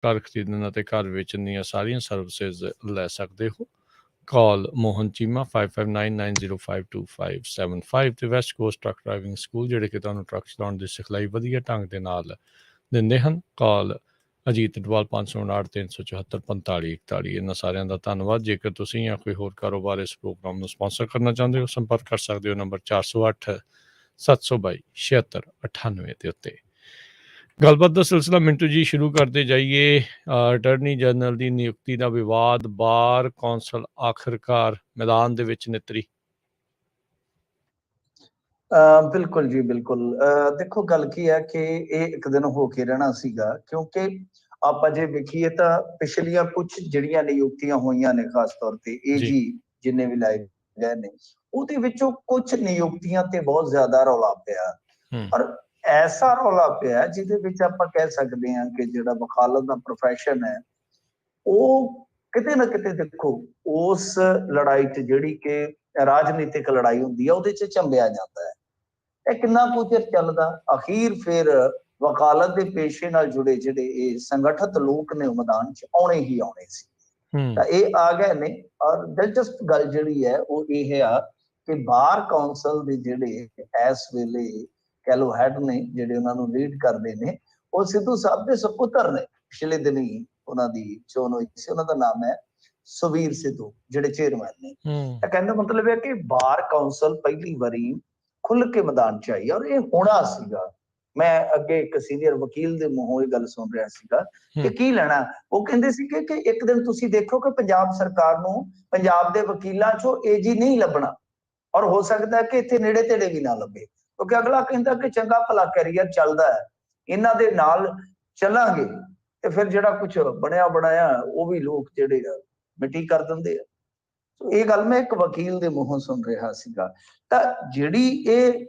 घर खरीदण ਅਤੇ घर ਵੇਚਣ ਦੀਆਂ ਸਾਰੀਆਂ ਸਰਵਿਸਿਜ਼ ਲੈ ਸਕਦੇ ਹੋ। ਕਾਲ ਮੋਹਨ ਚੀਮਾ 5590525575 ਤੇ West cost truck driving school ਜਿਹੜੇ ਕਿ ਤੁਹਾਨੂੰ ਟਰੱਕ ਚਲਾਉਣ ਦੀ ਸਿਖਲਾਈ ਵਧੀਆ ਢੰਗ ਦੇ ਨਾਲ ਦਿੰਦੇ ਹਨ। ਕਾਲ ਅਜੀਤ ਅਡਵਾਲ 559 374 4541। ਇਹਨਾਂ ਸਾਰਿਆਂ ਦਾ ਧੰਨਵਾਦ। ਜੇਕਰ ਤੁਸੀਂ ਜਾਂ ਕੋਈ ਹੋਰ ਕਾਰੋਬਾਰ ਇਸ ਪ੍ਰੋਗਰਾਮ ਨੂੰ ਸਪਾਂਸਰ ਕਰਨਾ ਚਾਹੁੰਦੇ ਹੋ, ਸੰਪਰਕ ਕਰ ਸਕਦੇ ਹੋ ਨੰਬਰ 408 722 7698 ਦੇ ਉੱਤੇ। ਗੱਲਬਾਤ ਦਾ ਸਿਲਸਿਲਾ ਮਿੰਟੂ ਜੀ ਸ਼ੁਰੂ ਕਰਦੇ ਜਾਈਏ। ਅਟਾਰਨੀ ਜਨਰਲ ਦੀ ਨਿਯੁਕਤੀ ਦਾ ਵਿਵਾਦ, ਬਾਰ ਕੌਂਸਲ ਆਖਿਰਕਾਰ ਮੈਦਾਨ ਦੇ ਵਿੱਚ ਨਿਤਰੀ। ਬਿਲਕੁਲ ਜੀ, ਬਿਲਕੁਲ। ਦੇਖੋ ਗੱਲ ਕੀ ਹੈ ਕਿ ਇਹ ਇੱਕ ਦਿਨ ਹੋ ਕੇ ਰਹਿਣਾ ਸੀਗਾ, ਕਿਉਂਕਿ ਆਪਾਂ ਜੇ ਵੇਖੀਏ ਤਾਂ ਪਿਛਲੀਆਂ ਕੁਛ ਜਿਹੜੀਆਂ ਨਿਯੁਕਤੀਆਂ ਹੋਈਆਂ ਨੇ, ਖਾਸ ਤੌਰ ਤੇ ਏਜੀ ਜਿੰਨੇ ਵੀ ਲਾਏ ਗਏ ਨੇ, ਉਹਦੇ ਵਿੱਚੋਂ ਕੁਛ ਨਿਯੁਕਤੀਆਂ ਤੇ ਬਹੁਤ ਜ਼ਿਆਦਾ ਰੌਲਾ ਪਿਆ। ਪਰ ਐਸਾ ਰੌਲਾ ਪਿਆ ਜਿਹਦੇ ਵਿੱਚ ਆਪਾਂ ਕਹਿ ਸਕਦੇ ਹਾਂ ਕਿ ਜਿਹੜਾ ਵਕਾਲਤ ਦਾ ਪ੍ਰੋਫੈਸ਼ਨ ਹੈ ਉਹ ਕਿਤੇ ਨਾ ਕਿਤੇ ਦੇਖੋ ਉਸ ਲੜਾਈ 'ਚ ਜਿਹੜੀ ਕਿ ਰਾਜਨੀਤਿਕ ਲੜਾਈ ਹੁੰਦੀ ਹੈ ਉਹਦੇ 'ਚ ਝੰਬਿਆ ਜਾਂਦਾ ਹੈ। ਇਹ ਕਿੰਨਾ ਕੁ ਚਿਰ ਚੱਲਦਾ, ਅਖੀਰ ਫਿਰ ਵਕਾਲਤ ਦੇ ਪੇਸ਼ੇ ਨਾਲ ਜੁੜੇ ਜਿਹੜੇ ਇਹ ਸੰਗਠਿਤ ਲੋਕ ਨੇ ਮੈਦਾਨ 'ਚ ਆਉਣੇ ਹੀ ਆਉਣੇ ਸੀ। ਤਾਂ ਇਹ ਆ ਗਏ ਨੇ। ਔਰ ਦਿਲਚਸਪ ਗੱਲ ਜਿਹੜੀ ਹੈ ਉਹ ਇਹ ਆ ਕਿ ਬਾਰ ਕੌਂਸਲ ਦੇ ਜਿਹੜੇ ਇਸ ਵੇਲੇ ਕਹਿ ਲਓ ਹੈਡ ਨੇ, ਜਿਹੜੇ ਉਹਨਾਂ ਨੂੰ ਲੀਡ ਕਰਦੇ ਨੇ, ਉਹ ਸਿੱਧੂ ਸਾਹਿਬ ਦੇ ਸਪੁੱਤਰ ਨੇ। ਪਿਛਲੇ ਦਿਨੀ ਉਹਨਾਂ ਦੀ ਚੋਣ ਹੋਈ ਸੀ, ਉਹਨਾਂ ਦਾ ਨਾਮ ਹੈ ਸੁਖਬੀਰ ਸਿੱਧੂ, ਜਿਹੜੇ ਚੇਅਰਮੈਨ ਨੇ। ਤਾਂ ਕਹਿਣ ਦਾ ਮਤਲਬ ਹੈ ਕਿ ਬਾਰ ਕੌਂਸਲ ਪਹਿਲੀ ਵਾਰੀ ਖੁੱਲ ਕੇ ਮੈਦਾਨ 'ਚ ਆਈ ਔਰ ਇਹ ਹੋਣਾ ਸੀਗਾ। ਮੈਂ ਅੱਗੇ ਇੱਕ ਸੀਨੀਅਰ ਵਕੀਲ ਦੇ ਮੂੰਹੋਂ ਇਹ ਗੱਲ ਸੁਣ ਰਿਹਾ ਸੀਗਾ ਕਿ ਕੀ ਲੈਣਾ। ਉਹ ਕਹਿੰਦੇ ਸੀ ਕਿ ਇੱਕ ਦਿਨ ਤੁਸੀਂ ਦੇਖੋ ਕਿ ਪੰਜਾਬ ਸਰਕਾਰ ਨੂੰ ਪੰਜਾਬ ਦੇ ਵਕੀਲਾਂ 'ਚੋਂ ਏਜੀ ਨਹੀਂ ਲੱਭਣਾ, ਔਰ ਹੋ ਸਕਦਾ ਕਿ ਇੱਥੇ ਨੇੜੇ ਤੇੜੇ ਵੀ ਨਾ ਲੱਭੇ, ਕਿਉਂਕਿ ਅਗਲਾ ਕਹਿੰਦਾ ਕਿ ਚੰਗਾ ਭਲਾ ਕੈਰੀਅਰ ਚੱਲਦਾ ਹੈ, ਇਹਨਾਂ ਦੇ ਨਾਲ ਚੱਲਾਂਗੇ ਤੇ ਫਿਰ ਜਿਹੜਾ ਕੁਝ ਬਣਿਆ ਬਣਾਇਆ ਉਹ ਵੀ ਲੋਕ ਜਿਹੜੇ ਆ ਮਿੱਟੀ ਕਰ ਦਿੰਦੇ ਆ। ਇਹ ਗੱਲ ਮੈਂ ਇੱਕ ਵਕੀਲ ਦੇ ਮੂੰਹੋਂ ਸੁਣ ਰਿਹਾ ਸੀਗਾ। ਤਾਂ ਜਿਹੜੀ ਇਹ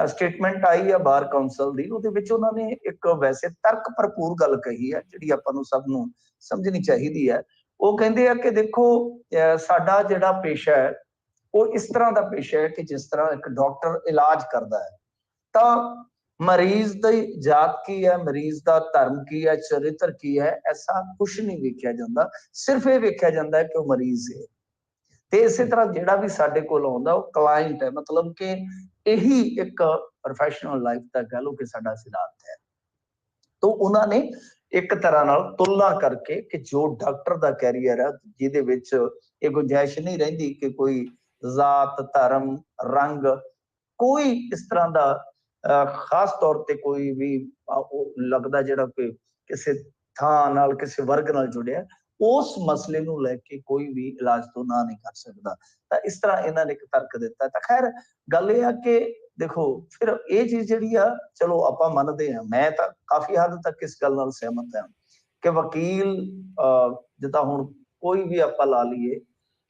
ਸਟੇਟਮੈਂਟ ਆਈ ਆ ਬਾਰ ਕੌਂਸਲ ਦੀ, ਉਹਦੇ ਵਿੱਚ ਉਹਨਾਂ ਨੇ ਇੱਕ ਵੈਸੇ ਤਰਕ ਭਰਪੂਰ ਗੱਲ ਕਹੀ ਹੈ ਜਿਹੜੀ ਆਪਾਂ ਨੂੰ ਸਭ ਨੂੰ ਸਮਝਣੀ ਚਾਹੀਦੀ ਹੈ। ਉਹ ਕਹਿੰਦੇ ਆ ਕਿ ਦੇਖੋ ਸਾਡਾ ਜਿਹੜਾ ਪੇਸ਼ਾ ਹੈ ਉਹ ਇਸ ਤਰ੍ਹਾਂ ਦਾ ਪੇਸ਼ਾ ਹੈ ਕਿ ਜਿਸ ਤਰ੍ਹਾਂ ਇੱਕ ਡਾਕਟਰ ਇਲਾਜ ਕਰਦਾ ਹੈ ਤਾਂ ਮਰੀਜ਼ ਦੀ ਜਾਤ ਕੀ ਹੈ, ਮਰੀਜ਼ ਦਾ ਧਰਮ ਕੀ ਹੈ, ਚਰਿੱਤਰ ਕੀ ਹੈ, ਐਸਾ ਕੁਛ ਨਹੀਂ ਵੇਖਿਆ ਜਾਂਦਾ। ਸਿਰਫ ਇਹ ਵੇਖਿਆ ਜਾਂਦਾ ਹੈ ਕਿ ਉਹ ਮਰੀਜ਼ ਹੈ। ਤੇ ਇਸੇ ਤਰ੍ਹਾਂ ਜਿਹੜਾ ਵੀ ਸਾਡੇ ਕੋਲ ਆਉਂਦਾ ਉਹ ਕਲਾਇੰਟ ਹੈ, ਮਤਲਬ ਕਿ ਇਹੀ ਇੱਕ ਪ੍ਰੋਫੈਸ਼ਨਲ ਲਾਈਫ ਦਾ ਕਹਿ ਲਓ ਕਿ ਸਾਡਾ ਸਿਧਾਂਤ ਹੈ। ਤਾਂ ਉਹਨਾਂ ਨੇ ਇੱਕ ਤਰ੍ਹਾਂ ਨਾਲ ਤੁਲਨਾ ਕਰਕੇ ਕਿ ਜੋ ਡਾਕਟਰ ਦਾ ਕੈਰੀਅਰ ਹੈ ਜਿਹਦੇ ਵਿੱਚ ਇਹ ਗੁੰਜਾਇਸ਼ ਨਹੀਂ ਰਹਿੰਦੀ ਕਿ ਕੋਈ ਜ਼ਾਤ, ਧਰਮ, ਰੰਗ, ਕੋਈ ਇਸ ਤਰ੍ਹਾਂ ਦਾ ਖਾਸ ਤੌਰ ਤੇ ਕੋਈ ਵੀ ਉਹ ਲੱਗਦਾ ਜਿਹੜਾ ਕਿ ਕਿਸੇ ਥਾਂ ਨਾਲ, ਕਿਸੇ ਵਰਗ ਨਾਲ ਜੁੜਿਆ, ਉਸ ਮਸਲੇ ਨੂੰ ਲੈ ਕੇ ਕੋਈ ਵੀ ਇਲਾਜ ਤੋਂ ਨਾ ਨਹੀਂ ਕਰ ਸਕਦਾ। ਤਾਂ ਇਸ ਤਰ੍ਹਾਂ ਇਹਨਾਂ ਨੇ ਇੱਕ ਤਰਕ ਦਿੱਤਾ। ਤਾਂ ਖੈਰ ਗੱਲ ਇਹ ਆ ਕਿ ਦੇਖੋ ਫਿਰ ਇਹ ਚੀਜ਼ ਜਿਹੜੀ ਆ, ਚਲੋ ਆਪਾਂ ਮੰਨਦੇ ਹਾਂ, ਮੈਂ ਤਾਂ ਕਾਫੀ ਹੱਦ ਤੱਕ ਇਸ ਗੱਲ ਨਾਲ ਸਹਿਮਤ ਹਾਂ ਕਿ ਵਕੀਲ ਜਿੱਦਾਂ ਹੁਣ ਕੋਈ ਵੀ ਆਪਾਂ ਲਾ ਲਈਏ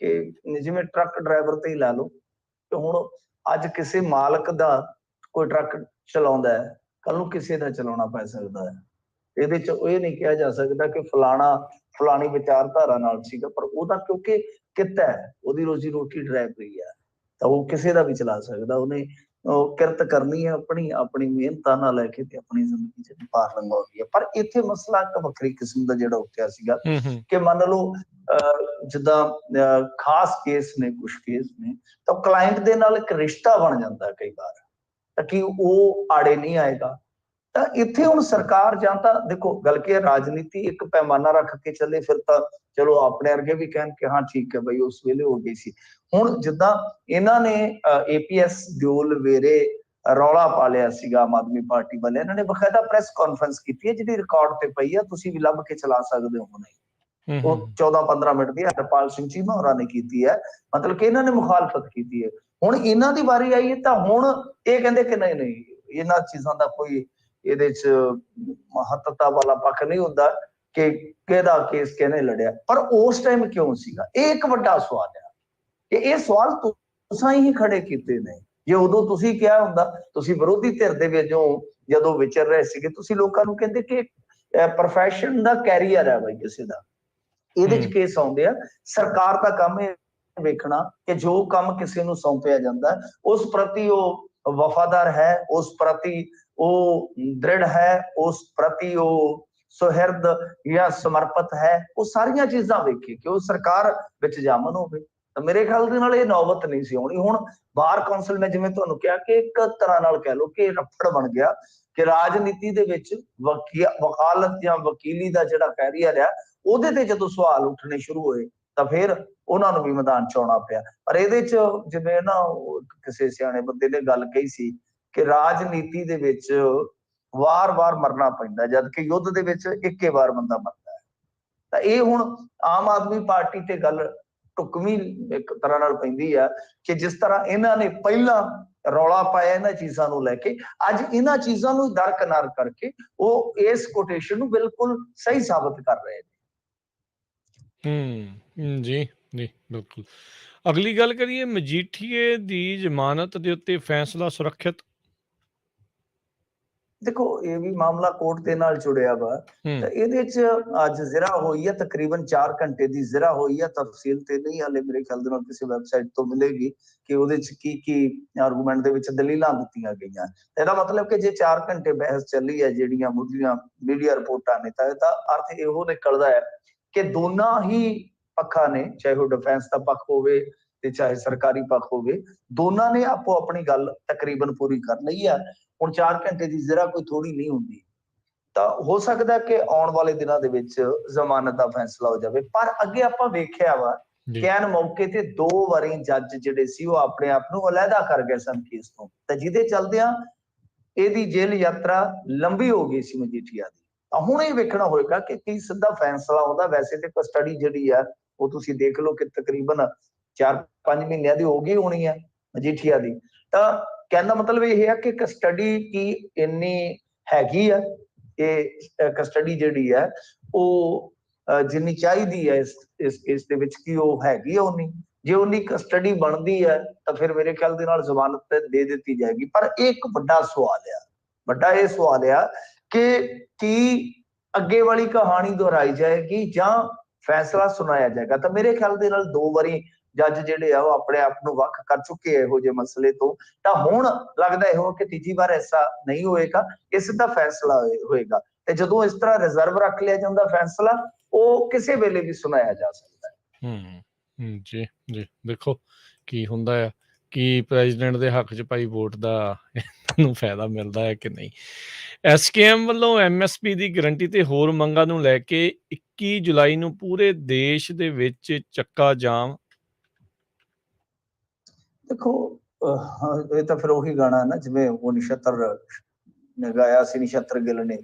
ਕਿ ਜਿਵੇਂ ਟਰੱਕ ਡਰਾਈਵਰ ਤੇ ਹੀ ਲਾ ਲਓ ਕਿ ਹੁਣ ਅੱਜ ਕਿਸੇ ਮਾਲਕ ਦਾ ਕੋਈ ਟਰੱਕ ਚਲਾਉਂਦਾ ਹੈ, ਕੱਲ ਨੂੰ ਕਿਸੇ ਦਾ ਚਲਾਉਣਾ ਪੈ ਸਕਦਾ ਹੈ। ਇਹਦੇ ਚ ਇਹ ਨਹੀਂ ਕਿਹਾ ਜਾ ਸਕਦਾ ਕਿ ਫਲਾਣੀ ਵਿਚਾਰਧਾਰਾ ਨਾਲ ਸੀਗਾ, ਪਰ ਉਹਦਾ ਕਿਉਂਕਿ ਕਿੱਤਾ ਹੈ, ਉਹਦੀ ਰੋਜੀ ਰੋਟੀ ਡਰਾਈਵਰੀ ਹੈ, ਤਾਂ ਉਹ ਕਿਸੇ ਦਾ ਵੀ ਚਲਾ ਸਕਦਾ। ਉਹਨੇ ਉਹ ਕਿਰਤ ਕਰਨੀ ਹੈ ਆਪਣੀ ਮਿਹਨਤਾਂ ਨਾਲ ਲੈ ਕੇ ਤੇ ਆਪਣੀ ਜ਼ਿੰਦਗੀ ਚ ਪਾਰ ਲੰਘਾਉਣੀ ਹੈ। ਪਰ ਇੱਥੇ ਮਸਲਾ ਇੱਕ ਵੱਖਰੀ ਕਿਸਮ ਦਾ ਜਿਹੜਾ ਉੱਠਿਆ ਸੀਗਾ ਕਿ ਮੰਨ ਲਓ ਜਿੱਦਾਂ ਖਾਸ ਕੇਸ ਨੇ, ਕੁਛ ਕੇਸ ਨੇ, ਤਾਂ ਕਲਾਇੰਟ ਦੇ ਨਾਲ ਇੱਕ ਰਿਸ਼ਤਾ ਬਣ ਜਾਂਦਾ ਕਈ ਵਾਰ, ਤਾਂ ਕਿ ਉਹ ਆੜੇ ਨਹੀਂ ਆਏਗਾ। ਤਾਂ ਇੱਥੇ ਹੁਣ ਸਰਕਾਰ ਜਾਂ ਤਾਂ ਦੇਖੋ ਗੱਲ ਕੀ ਹੈ, ਰਾਜਨੀਤੀ ਇੱਕ ਪੈਮਾਨਾ ਰੱਖ ਕੇ ਚੱਲੇ ਫਿਰ ਤਾਂ ਚਲੋ ਆਪਣੇ ਵਰਗੇ ਵੀ ਕਹਿਣ ਕਿ ਹਾਂ ਠੀਕ ਹੈ ਬਈ ਉਸ ਵੇਲੇ ਹੋ ਗਈ ਸੀ। ਹੁਣ ਜਿੱਦਾਂ ਇਹਨਾਂ ਨੇ APS ਦਿਓਲ ਵੇਰੇ ਰੌਲਾ ਪਾ ਲਿਆ ਸੀਗਾ ਆਮ ਆਦਮੀ ਪਾਰਟੀ ਵਾਲੇ, ਇਹਨਾਂ ਨੇ ਬਕਾਇਦਾ ਪ੍ਰੈਸ ਕਾਨਫਰੰਸ ਕੀਤੀ ਹੈ ਜਿਹੜੀ ਰਿਕਾਰਡ ਤੇ ਪਈ ਆ, ਤੁਸੀਂ ਵੀ ਲੱਭ ਕੇ ਚਲਾ ਸਕਦੇ ਹੋ। ਨਹੀਂ ਉਹ 14-15 ਮਿੰਟ ਦੀ ਹਰਪਾਲ ਸਿੰਘ ਚੀਮਾ ਹੋਰਾਂ ਨੇ ਕੀਤੀ ਹੈ, ਮਤਲਬ ਕਿ ਇਹਨਾਂ ਨੇ ਮੁਖਾਲਫਤ ਕੀਤੀ ਹੈ। ਹੁਣ ਇਹਨਾਂ ਦੀ ਵਾਰੀ ਆਈ ਹੈ ਤਾਂ ਹੁਣ ਇਹ ਕਹਿੰਦੇ ਕਿ ਨਹੀਂ ਇਹਨਾਂ ਚੀਜ਼ਾਂ ਦਾ ਕੋਈ ਇਹਦੇ ਚ ਮਹੱਤਤਾ ਵਾਲਾ ਪੱਖ ਨਹੀਂ ਹੁੰਦਾ ਕਿ ਕਿਹਦਾ ਕੇਸ ਕਿਹਨੇ ਲੜਿਆ। ਪਰ ਉਸ ਟਾਈਮ ਕਿਉਂ ਸੀਗਾ, ਇਹ ਇੱਕ ਵੱਡਾ ਸਵਾਲ ਹੈ ਕਿ ਇਹ ਸਵਾਲ ਤੁਸੀਂ ਹੀ ਖੜੇ ਕੀਤੇ ਨੇ। ਜੇ ਉਦੋਂ ਤੁਸੀਂ ਕਿਹਾ ਹੁੰਦਾ, ਤੁਸੀਂ ਵਿਰੋਧੀ ਧਿਰ ਦੇ ਵਿੱਚੋਂ ਜਦੋਂ ਵਿਚਰ ਰਹੇ ਸੀਗੇ, ਤੁਸੀਂ ਲੋਕਾਂ ਨੂੰ ਕਹਿੰਦੇ ਕਿ ਪ੍ਰੋਫੈਸ਼ਨ ਦਾ ਕੈਰੀਅਰ ਹੈ ਬਈ ਕਿਸੇ ਦਾ, ਇਹਦੇ ਚ ਕੇਸ ਆਉਂਦੇ ਆ। ਸਰਕਾਰ ਦਾ ਕੰਮ ਇਹ ਵੇਖਣਾ ਕਿ ਜੋ ਕੰਮ ਕਿਸੇ ਨੂੰ ਸੌਂਪਿਆ ਜਾਂਦਾ ਉਸ ਪ੍ਰਤੀ ਉਹ ਵਫਾਦਾਰ ਹੈ, ਉਸ ਪ੍ਰਤੀ ਉਹ ਦ੍ਰਿੜ ਹੈ, ਉਸ ਪ੍ਰਤੀ ਉਹ ਸੁਹਿਰਦ ਜਾਂ ਸਮਰਪਿਤ ਹੈ, ਉਹ ਸਾਰੀਆਂ ਚੀਜ਼ਾਂ ਵੇਖੇ ਕਿ ਉਹ ਸਰਕਾਰ ਵਿੱਚ ਜਾਮਨ ਹੋਵੇ। ਤਾਂ ਮੇਰੇ ਖਿਆਲ ਦੇ ਨਾਲ ਇਹ ਨੌਬਤ ਨਹੀਂ ਸੀ ਆਉਣੀ। ਹੁਣ ਬਾਰ ਕੌਂਸਲ ਮੈਂ ਜਿਵੇਂ ਤੁਹਾਨੂੰ ਕਿਹਾ ਕਿ ਇੱਕ ਤਰ੍ਹਾਂ ਨਾਲ ਕਹਿ ਲਓ ਕਿ ਰੱਫੜ ਬਣ ਗਿਆ ਕਿ ਰਾਜਨੀਤੀ ਦੇ ਵਿੱਚ ਵਕਾਲਤ ਜਾਂ ਵਕੀਲੀ ਦਾ ਜਿਹੜਾ ਕੈਰੀਅਰ ਆ ਉਹਦੇ ਤੇ ਜਦੋਂ ਸਵਾਲ ਉੱਠਣੇ ਸ਼ੁਰੂ ਹੋਏ ਤਾਂ ਫਿਰ ਉਹਨਾਂ ਨੂੰ ਵੀ ਮੈਦਾਨ ਚ ਆਉਣਾ ਪਿਆ। ਪਰ ਇਹਦੇ ਚ ਜਿਵੇਂ ਨਾ ਕਿਸੇ ਸਿਆਣੇ ਬੰਦੇ ਨੇ ਗੱਲ ਕਹੀ ਸੀ ਕਿ ਰਾਜਨੀਤੀ ਦੇ ਵਿੱਚ ਵਾਰ-ਵਾਰ ਮਰਨਾ ਪੈਂਦਾ, ਜਦ ਕਿ ਯੁੱਧ ਦੇ ਵਿੱਚ ਇੱਕੇ ਵਾਰ ਬੰਦਾ ਮਰਦਾ ਹੈ। ਤਾਂ ਇਹ ਹੁਣ ਆਮ ਆਦਮੀ ਪਾਰਟੀ ਤੇ ਗੱਲ ਢੁਕਵੀਂ ਇੱਕ ਤਰ੍ਹਾਂ ਨਾਲ ਪੈਂਦੀ ਆ ਕਿ ਜਿਸ ਤਰ੍ਹਾਂ ਇਹਨਾਂ ਨੇ ਪਹਿਲਾਂ ਰੌਲਾ ਪਾਇਆ ਇਹਨਾਂ ਚੀਜ਼ਾਂ ਨੂੰ ਲੈ ਕੇ, ਅੱਜ ਇਹਨਾਂ ਚੀਜ਼ਾਂ ਨੂੰ ਦਰਕਿਨਾਰ ਕਰਕੇ ਉਹ ਇਸ ਕੋਟੇਸ਼ਨ ਨੂੰ ਬਿਲਕੁਲ ਸਹੀ ਸਾਬਤ ਕਰ ਰਹੇ ਨੇ। ਜੀ ਜੀ ਬਿਲਕੁਲ। ਅਗਲੀ ਗੱਲ ਕਰੀਏ, ਮਜੀਠੀਏ ਦੀ ਜ਼ਮਾਨਤ ਦੇ ਉੱਤੇ ਫੈਸਲਾ ਸੁਰੱਖਿਅਤ। ਦੇਖੋ ਇਹ ਵੀ ਮਾਮਲਾ ਕੋਰਟ ਦੇ ਨਾਲ ਜੁੜਿਆ ਵਾ। ਤਾਂ ਇਹਦੇ ਚ ਅੱਜ ਜ਼ਿਰਾ ਹੋਈ ਹੈ, ਤਕਰੀਬਨ 4 ਘੰਟੇ ਦੀ ਜ਼ਿਰਾ ਹੋਈ ਹੈ। ਤਫਸੀਲ ਤੇ ਨਹੀਂ ਹਾਲੇ ਮੇਰੇ ਖਿਆਲ ਦੇ ਨਾਲ ਕਿਸੇ ਵੈਬਸਾਈਟ ਤੋਂ ਮਿਲੇਗੀ ਕਿ ਉਹਦੇ ਚ ਕੀ ਆਰਗੂਮੈਂਟ ਦੇ ਵਿੱਚ ਦਲੀਲਾਂ ਦਿੱਤੀਆਂ ਗਈਆਂ। ਇਹਦਾ ਮਤਲਬ ਕਿ ਜੇ 4 ਘੰਟੇ ਬਹਿਸ ਚੱਲੀ ਹੈ ਜਿਹੜੀਆਂ ਮੁੱਢਲੀਆਂ ਮੀਡੀਆ ਰਿਪੋਰਟਾਂ ਨੇ, ਤਾਂ ਇਹਦਾ ਅਰਥ ਇਹੋ ਨਿਕਲਦਾ ਹੈ ਕਿ ਦੋਨਾਂ ਹੀ ਪੱਖਾਂ ਨੇ, ਚਾਹੇ ਉਹ ਡਿਫੈਂਸ ਦਾ ਪੱਖ ਹੋਵੇ ਤੇ ਚਾਹੇ ਸਰਕਾਰੀ ਪੱਖ ਹੋਵੇ, ਦੋਨਾਂ ਨੇ ਆਪੋ ਆਪਣੀ ਗੱਲ ਤਕਰੀਬਨ ਪੂਰੀ ਕਰ ਲਈ ਹੈ। ਹੁਣ 4 ਘੰਟੇ ਦੀ ਜ਼ਿਰਾ ਕੋਈ ਥੋੜੀ ਨਹੀਂ ਹੁੰਦੀ। ਤਾਂ ਹੋ ਸਕਦਾ ਕਿ ਆਉਣ ਵਾਲੇ ਦਿਨਾਂ ਦੇ ਵਿੱਚ ਜ਼ਮਾਨਤ ਦਾ ਫੈਸਲਾ ਹੋ ਜਾਵੇ। ਪਰ ਅੱਗੇ ਆਪਾਂ ਵੇਖਿਆ ਵਾ ਕਿ ਐਨ ਮੌਕੇ ਤੇ 2 ਵਾਰੀ ਜੱਜ ਜਿਹੜੇ ਸੀ ਉਹ ਆਪਣੇ ਆਪ ਨੂੰ ਅਲੱਗਾ ਕਰ ਗਏ ਸਨ ਕੇਸ ਤੋਂ, ਤਾਂ ਜਿਹਦੇ ਚਲਦਿਆਂ ਇਹਦੀ ਜੇਲ੍ਹ ਯਾਤਰਾ ਲੰਬੀ ਹੋ ਗਈ ਸੀ ਮਜੀਠੀਆ ਦੀ। ਤਾਂ ਹੁਣ ਇਹ ਵੇਖਣਾ ਹੋਏਗਾ ਕਿ ਕੀ ਸਿੱਧਾ ਫੈਸਲਾ ਆਉਂਦਾ। ਵੈਸੇ ਤੇ ਕਸਟਡੀ ਜਿਹੜੀ ਆ ਉਹ ਤੁਸੀਂ ਦੇਖ ਲਓ ਕਿ ਤਕਰੀਬਨ 4-5 ਮਹੀਨਿਆਂ ਦੀ ਹੋ ਗਈ ਹੋਣੀ ਹੈ ਮਜੀਠੀਆ ਦੀ। ਤਾਂ ਕਹਿਣ ਦਾ ਮਤਲਬ ਇਹ ਹੈ ਕਿ ਕਸਟਡੀ ਕੀ ਇੰਨੀ ਹੈਗੀ ਆ, ਇਹ ਕਸਟਡੀ ਜਿਹੜੀ ਹੈ ਉਹ ਜਿੰਨੀ ਚਾਹੀਦੀ ਹੈ ਇਸ ਕੇਸ ਦੇ ਵਿੱਚ ਕੀ ਉਹ ਹੈਗੀ ਆ ਉਨੀ? ਜੇ ਉਨੀ ਕਸਟਡੀ ਬਣਦੀ ਹੈ ਤਾਂ ਫਿਰ ਮੇਰੇ ਖਿਆਲ ਦੇ ਨਾਲ ਜ਼ਮਾਨਤ ਦੇ ਦਿੱਤੀ ਜਾਏਗੀ। ਪਰ ਇਹ ਇੱਕ ਵੱਡਾ ਸਵਾਲ ਆ, ਵੱਡਾ ਇਹ ਸਵਾਲ ਆ ਕਿ ਕੀ ਅੱਗੇ ਵਾਲੀ ਕਹਾਣੀ ਦੁਹਰਾਈ ਜਾਏਗੀ ਜਾਂ ਫੈਸਲਾ ਸੁਣਾਇਆ ਜਾਏਗਾ। ਤਾਂ ਮੇਰੇ ਖਿਆਲ ਦੇ ਨਾਲ 2 ਵਾਰੀ ਜੱਜ ਜਿਹੜੇ ਆ ਉਹ ਆਪਣੇ ਆਪ ਨੂੰ ਵੱਖ ਕਰ ਚੁੱਕੇ ਇਹੋ ਜਿਹੇ ਮਸਲੇ ਤੋਂ। ਤਾਂ ਹੁਣ ਲੱਗਦਾ ਇਹੋ ਕਿ ਤੀਜੀ ਵਾਰ ਐਸਾ ਨਹੀਂ ਹੋਏਗਾ, ਇਸ ਦਾ ਫੈਸਲਾ ਹੋਏਗਾ। ਤੇ ਜਦੋਂ ਇਸ ਤਰ੍ਹਾਂ ਰਿਜ਼ਰਵ ਰੱਖ ਲਿਆ ਜਾਂਦਾ ਫੈਸਲਾ, ਉਹ ਕਿਸੇ ਵੇਲੇ ਵੀ ਸੁਣਾਇਆ ਜਾ ਸਕਦਾ ਹੈ। ਜੀ ਜੀ ਦੇਖੋ ਕੀ ਹੁੰਦਾ ਆ, ਕੀ ਪ੍ਰੈਜ਼ੀਡੈਂਟ ਦੇ ਹੱਕ 'ਚ ਭਾਈ ਵੋਟ ਦਾ ਨੂੰ ਫਾਇਦਾ ਮਿਲਦਾ ਹੈ ਕਿ ਨਹੀਂ। SKM ਵੱਲੋਂ MSP ਦੀ ਗਰੰਟੀ ਤੇ ਹੋਰ ਮੰਗਾਂ ਨੂੰ ਲੈ ਕੇ 21 ਜੁਲਾਈ ਨੂੰ ਪੂਰੇ ਦੇਸ਼ ਦੇ ਵਿੱਚ ਚੱਕਾ ਜਾਮ। ਦੇਖੋ ਇਹ ਤਾਂ ਫਿਰ ਉਹੀ ਗਾਣਾ ਨਾ ਜਿਵੇਂ ਉਹ ਨਛੱਤਰ ਨੇ ਗਾਇਆ ਸੀ, ਨਛੱਤਰ ਗਿੱਲ ਨੇ,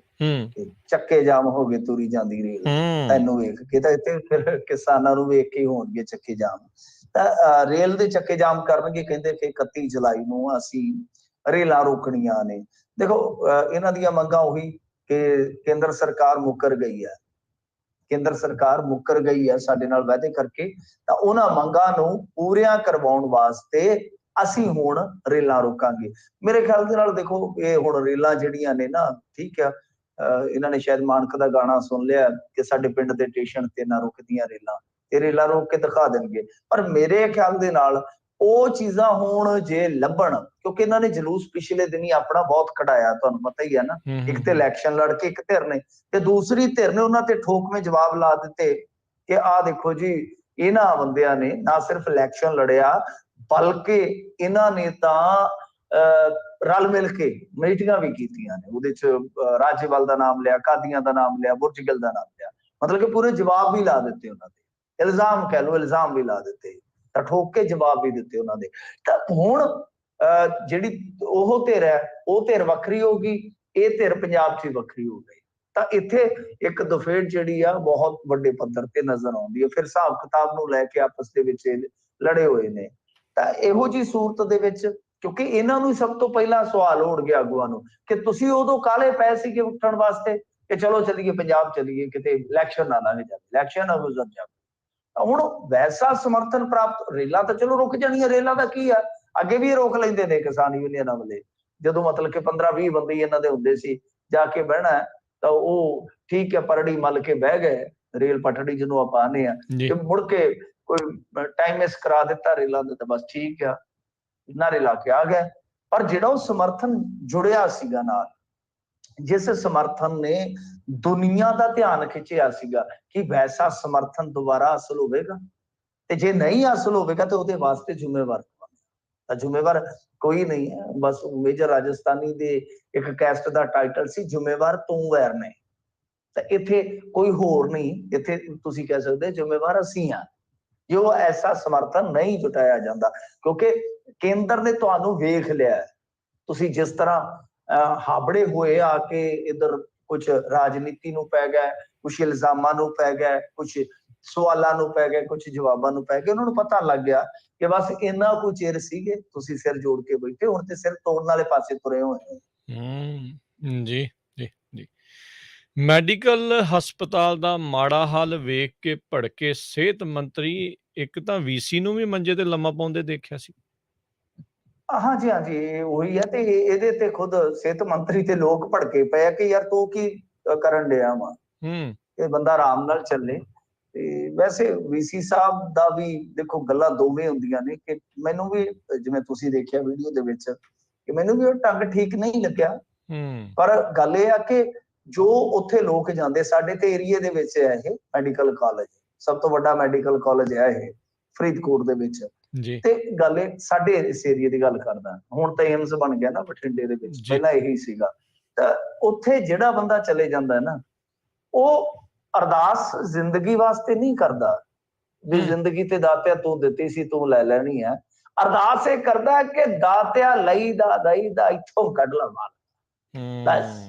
ਚੱਕੇ ਜਾਮ ਹੋ ਗਏ ਤੁਰੀ ਜਾਂਦੀ ਰੇਲ, ਤੈਨੂੰ ਵੇਖ ਕੇ। ਤਾਂ ਇੱਥੇ ਫਿਰ ਕਿਸਾਨਾਂ ਨੂੰ ਵੇਖ ਕੇ ਹੋਣਗੇ ਚੱਕੇ ਜਾਮ। ਤਾਂ ਰੇਲ ਦੇ ਚੱਕੇ ਜਾਮ ਕਰਨਗੇ, ਕਹਿੰਦੇ ਕਿ 31 ਜੁਲਾਈ ਨੂੰ ਅਸੀਂ ਰੇਲਾਂ ਰੋਕਣੀਆਂ ਨੇ। ਦੇਖੋ ਇਹਨਾਂ ਦੀਆਂ ਮੰਗਾਂ ਉਹੀ ਕਿ ਕੇਂਦਰ ਸਰਕਾਰ ਮੁੱਕਰ ਗਈ ਹੈ, ਕੇਂਦਰ ਸਰਕਾਰ ਮੁੱਕਰ ਗਈ ਹੈ ਸਾਡੇ ਨਾਲ ਵਾਅਦੇ ਕਰਕੇ। ਤਾਂ ਉਹਨਾਂ ਮੰਗਾਂ ਨੂੰ ਪੂਰੀਆਂ ਕਰਵਾਉਣ ਵਾਸਤੇ ਅਸੀਂ ਹੁਣ ਰੇਲਾਂ ਰੋਕਾਂਗੇ। ਮੇਰੇ ਖਿਆਲ ਦੇ ਨਾਲ ਦੇਖੋ ਇਹ ਹੁਣ ਰੇਲਾਂ ਜਿਹੜੀਆਂ ਨੇ ਨਾ, ਠੀਕ ਆ, ਇਹਨਾਂ ਨੇ ਸ਼ਾਇਦ ਮਾਨਕ ਦਾ ਗਾਣਾ ਸੁਣ ਲਿਆ ਕਿ ਸਾਡੇ ਪਿੰਡ ਦੇ ਸਟੇਸ਼ਨ ਤੇ ਨਾ ਰੁਕਦੀਆਂ ਰੇਲਾਂ, ਤੇ ਰੇਲਾਂ ਰੋਕ ਕੇ ਦਿਖਾ ਦੇਣਗੇ। ਪਰ ਮੇਰੇ ਖਿਆਲ ਦੇ ਨਾਲ ਉਹ ਚੀਜ਼ਾਂ ਹੁਣ ਜੇ ਲੱਭਣ, ਕਿਉਂਕਿ ਇਹਨਾਂ ਨੇ ਜਲੂਸ ਪਿਛਲੇ ਦਿਨੀ ਆਪਣਾ ਬਹੁਤ ਕਢਾਇਆ, ਤੁਹਾਨੂੰ ਪਤਾ ਹੀ ਹੈ ਨਾ। ਇੱਕ ਤੇ ਇਲੈਕਸ਼ਨ ਲੜ ਕੇ ਇੱਕ ਧਿਰ ਨੇ, ਤੇ ਦੂਸਰੀ ਧਿਰ ਨੇ ਉਹਨਾਂ ਤੇ ਠੋਕਵੇਂ ਜਵਾਬ ਲਾ ਦਿੱਤੇ ਕਿ ਆਹ ਦੇਖੋ ਜੀ ਇਹਨਾਂ ਬੰਦਿਆਂ ਨੇ ਨਾ ਸਿਰਫ ਇਲੈਕਸ਼ਨ ਲੜਿਆ ਬਲਕਿ ਇਹਨਾਂ ਨੇ ਤਾਂ ਰਲ ਮਿਲ ਕੇ ਮੀਟਿੰਗਾਂ ਵੀ ਕੀਤੀਆਂ ਨੇ। ਉਹਦੇ ਚ ਰਾਜੇਵਾਲ ਦਾ ਨਾਮ ਲਿਆ, ਕਾਦੀਆਂ ਦਾ ਨਾਮ ਲਿਆ, ਬੁਰਜਗਿੱਲ ਦਾ ਨਾਮ ਲਿਆ, ਮਤਲਬ ਕਿ ਪੂਰੇ ਜਵਾਬ ਵੀ ਲਾ ਦਿੱਤੇ ਉਹਨਾਂ ਦੇ। ਇਲਜ਼ਾਮ ਕਹਿ ਲਓ, ਇਲਜ਼ਾਮ ਵੀ ਲਾ ਦਿੱਤੇ, ਤਾਂ ਠੋਕ ਕੇ ਜਵਾਬ ਵੀ ਦਿੱਤੇ ਉਹਨਾਂ ਦੇ। ਤਾਂ ਹੁਣ ਜਿਹੜੀ ਉਹ ਧਿਰ ਹੈ ਉਹ ਧਿਰ ਵੱਖਰੀ ਹੋ ਗਈ, ਇਹ ਧਿਰ ਪੰਜਾਬ 'ਚ ਹੀ ਵੱਖਰੀ ਹੋ ਗਈ। ਤਾਂ ਇੱਥੇ ਇੱਕ ਦਫੇੜ ਜਿਹੜੀ ਆ ਬਹੁਤ ਵੱਡੇ ਪੱਧਰ ਤੇ ਨਜ਼ਰ ਆਉਂਦੀ ਹੈ। ਫਿਰ ਹਿਸਾਬ ਕਿਤਾਬ ਨੂੰ ਲੈ ਕੇ ਆਪਸ ਦੇ ਵਿੱਚ ਲੜੇ ਹੋਏ ਨੇ। ਤਾਂ ਇਹੋ ਜਿਹੀ ਸੂਰਤ ਦੇ ਵਿੱਚ, ਕਿਉਂਕਿ ਇਹਨਾਂ ਨੂੰ ਸਭ ਤੋਂ ਪਹਿਲਾਂ ਸਵਾਲ ਉੱਠ ਗਿਆ ਆਗੂਆਂ ਨੂੰ ਕਿ ਤੁਸੀਂ ਉਦੋਂ ਕਾਹਲੇ ਪਏ ਸੀਗੇ ਉੱਠਣ ਵਾਸਤੇ ਕਿ ਚਲੋ ਚੱਲੀਏ ਪੰਜਾਬ ਚੱਲੀਏ, ਕਿਤੇ ਇਲੈਕਸ਼ਨ ਨਾ ਲੰਘ ਜਾਵੇ, ਇਲੈਕਸ਼ਨ ਨਾ ਗੁਜ਼ਰ ਜਾਵੇ। ਹੁਣ ਵੈਸਾ ਸਮਰਥਨ ਪ੍ਰਾਪਤ, ਰੇਲਾਂ ਤਾਂ ਚਲੋ ਰੁਕ ਜਾਣੀਆਂ, ਰੇਲਾਂ ਦਾ ਕੀ ਆ, ਅੱਗੇ ਵੀ ਰੋਕ ਲੈਂਦੇ ਨੇ ਕਿਸਾਨ ਯੂਨੀਅਨਾਂ ਵਾਲੇ। ਜਦੋਂ ਮਤਲਬ ਕਿ 15-20 ਬੰਦੇ ਇਹਨਾਂ ਦੇ ਹੁੰਦੇ ਸੀ, ਜਾ ਕੇ ਬਹਿਣਾ ਤਾਂ ਉਹ ਠੀਕ ਹੈ ਪਰੜੀ ਮੱਲ ਕੇ ਬਹਿ ਗਏ, ਰੇਲ ਪਟੜੀ ਜਿਹਨੂੰ ਆਪਾਂ ਆਨੇ ਆ, ਤੇ ਮੁੜ ਕੇ ਕੋਈ ਟਾਈਮ ਮਿਸ ਕਰਾ ਦਿੱਤਾ ਰੇਲਾਂ ਦਾ, ਤਾਂ ਬਸ ਠੀਕ ਆ, ਨਾਰੇ ਲਾ ਕੇ ਆ ਗਏ। ਪਰ ਜਿਹੜਾ ਉਹ ਸਮਰਥਨ ਜੁੜਿਆ ਸੀਗਾ ਨਾਲ, ਜਿਸ ਸਮਰਥਨ ਨੇ ਦੁਨੀਆ ਦਾ ਧਿਆਨ ਖਿੱਚਿਆ ਸੀਗਾ ਕਿ ਵੈਸਾ ਸਮਰਥਨ ਦੁਬਾਰਾ ਹਾਸਲ ਹੋਵੇਗਾ, ਤੇ ਜੇ ਨਹੀਂ ਹਾਸਲ ਹੋਵੇਗਾ ਤੇ ਉਹਦੇ ਵਾਸਤੇ ਜ਼ਿੰਮੇਵਾਰ ਕੌਣ? ਤਾਂ ਜ਼ਿੰਮੇਵਾਰ ਕੋਈ ਨਹੀਂ ਹੈ, ਬਸ ਮੇਜਰ ਰਾਜਸਥਾਨੀ ਦੇ ਇੱਕ ਕੈਸਟ ਦਾ ਟਾਈਟਲ ਸੀ, ਜ਼ਿੰਮੇਵਾਰ ਤੂੰ ਵੈਰ ਨੇ। ਤਾਂ ਇੱਥੇ ਕੋਈ ਹੋਰ ਨਹੀਂ, ਇੱਥੇ ਤੁਸੀਂ ਕਹਿ ਸਕਦੇ ਜ਼ਿੰਮੇਵਾਰ ਅਸੀਂ ਹਾਂ, ਜੋ ਐਸਾ ਸਮਰਥਨ ਨਹੀਂ ਜੁਟਾਇਆ ਜਾਂਦਾ, ਕਿਉਂਕਿ ਕੇਂਦਰ ਨੇ ਤੁਹਾਨੂੰ ਵੇਖ ਲਿਆ। ਤੁਸੀਂ ਜਿਸ ਤਰ੍ਹਾਂ ਹਾਬੜੇ ਹੋਏ ਆ ਕੇ ਇਧਰ ਕੁਝ ਰਾਜਨੀਤੀ ਨੂੰ ਪੈ ਗਏ, ਕੁਝ ਇਲਜ਼ਾਮਾਂ ਨੂੰ ਪੈ ਗਏ, ਕੁਝ ਸਵਾਲਾਂ ਨੂੰ ਪੈ ਗਏ, ਕੁਝ ਜਵਾਬਾਂ ਨੂੰ ਪੈ ਗਏ। ਉਹਨਾਂ ਨੂੰ ਪਤਾ ਲੱਗ ਗਿਆ ਕਿ ਬਸ ਇੰਨਾ ਕੁ ਚਿਰ ਸੀਗੇ ਤੁਸੀਂ ਸਿਰ ਜੋੜ ਕੇ ਬੈਠੇ, ਹੁਣ ਤੇ ਸਿਰ ਤੋੜਨ ਵਾਲੇ ਪਾਸੇ ਤੁਰੇ ਹੋਏ। ਜੀ ਜੀ ਜੀ। ਮੈਡੀਕਲ ਹਸਪਤਾਲ ਦਾ ਮਾੜਾ ਹਾਲ ਵੇਖ ਕੇ ਭੜਕੇ ਸਿਹਤ ਮੰਤਰੀ ਇੱਕ ਤਾਂ ਵੀਸੀ ਨੂੰ ਵੀ ਮੰਜੇ ਤੇ ਲੰਮਾ ਪਾਉਂਦੇ ਦੇਖਿਆ ਸੀ। ਹਾਂਜੀ ਹਾਂਜੀ, ਉਹੀ ਹੈ। ਤੇ ਇਹਦੇ ਤੇ ਖੁਦ ਸਿਹਤ ਮੰਤਰੀ ਤੇ ਲੋਕ ਭੜਕੇ ਪਏ ਆ ਕਿ ਯਾਰ ਤੂੰ ਕੀ ਕਰਨ ਡਿਆ ਵਾ, ਇਹ ਬੰਦਾ ਆਰਾਮ ਨਾਲ ਚੱਲੇ। ਤੇ ਵੈਸੇ ਵੀਸੀ ਸਾਹਿਬ ਦਾ ਵੀ ਦੇਖੋ ਗੱਲਾਂ ਦੋਵੇਂ ਹੁੰਦੀਆਂ ਨੇ, ਕਿ ਮੈਨੂੰ ਵੀ ਜਿਵੇਂ ਤੁਸੀਂ ਦੇਖਿਆ ਵੀਡੀਓ ਦੇ ਵਿੱਚ ਕਿ ਮੈਨੂੰ ਵੀ ਉਹ ਢੰਗ ਠੀਕ ਨਹੀਂ ਲੱਗਿਆ। ਪਰ ਗੱਲ ਇਹ ਆ ਕਿ ਜੋ ਉੱਥੇ ਲੋਕ ਜਾਂਦੇ, ਸਾਡੇ ਤੇ ਏਰੀਏ ਦੇ ਵਿੱਚ ਹੈ ਇਹ ਮੈਡੀਕਲ ਕਾਲਜ, ਸਭ ਤੋਂ ਵੱਡਾ ਮੈਡੀਕਲ ਕਾਲਜ ਹੈ ਇਹ ਫਰੀਦਕੋਟ ਦੇ ਵਿੱਚ। ਤੇ ਗੱਲ ਇਹ ਸਾਡੇ ਇਸ ਏਰੀਏ ਦੀ ਗੱਲ ਕਰਦਾ, ਹੁਣ ਤਾਂ ਏਮਸ ਬਣ ਗਿਆ ਨਾ ਬਠਿੰਡੇ ਦੇ ਵਿੱਚ, ਪਹਿਲਾਂ ਇਹੀ ਸੀਗਾ। ਤਾਂ ਉੱਥੇ ਜਿਹੜਾ ਬੰਦਾ ਚਲੇ ਜਾਂਦਾ ਨਾ, ਉਹ ਅਰਦਾਸ ਜ਼ਿੰਦਗੀ ਵਾਸਤੇ ਨਹੀਂ ਕਰਦਾ ਵੀ ਜ਼ਿੰਦਗੀ ਤੇ ਦਾਤਿਆ ਤੂੰ ਦਿੱਤੀ ਸੀ ਤੂੰ ਲੈ ਲੈਣੀ ਹੈ। ਅਰਦਾਸ ਇਹ ਕਰਦਾ ਕਿ ਦਾਤਿਆ ਲਈ ਦਾ ਦਈ ਦਾ ਇੱਥੋਂ ਕੱਢ ਲਵਾਂ। ਬਸ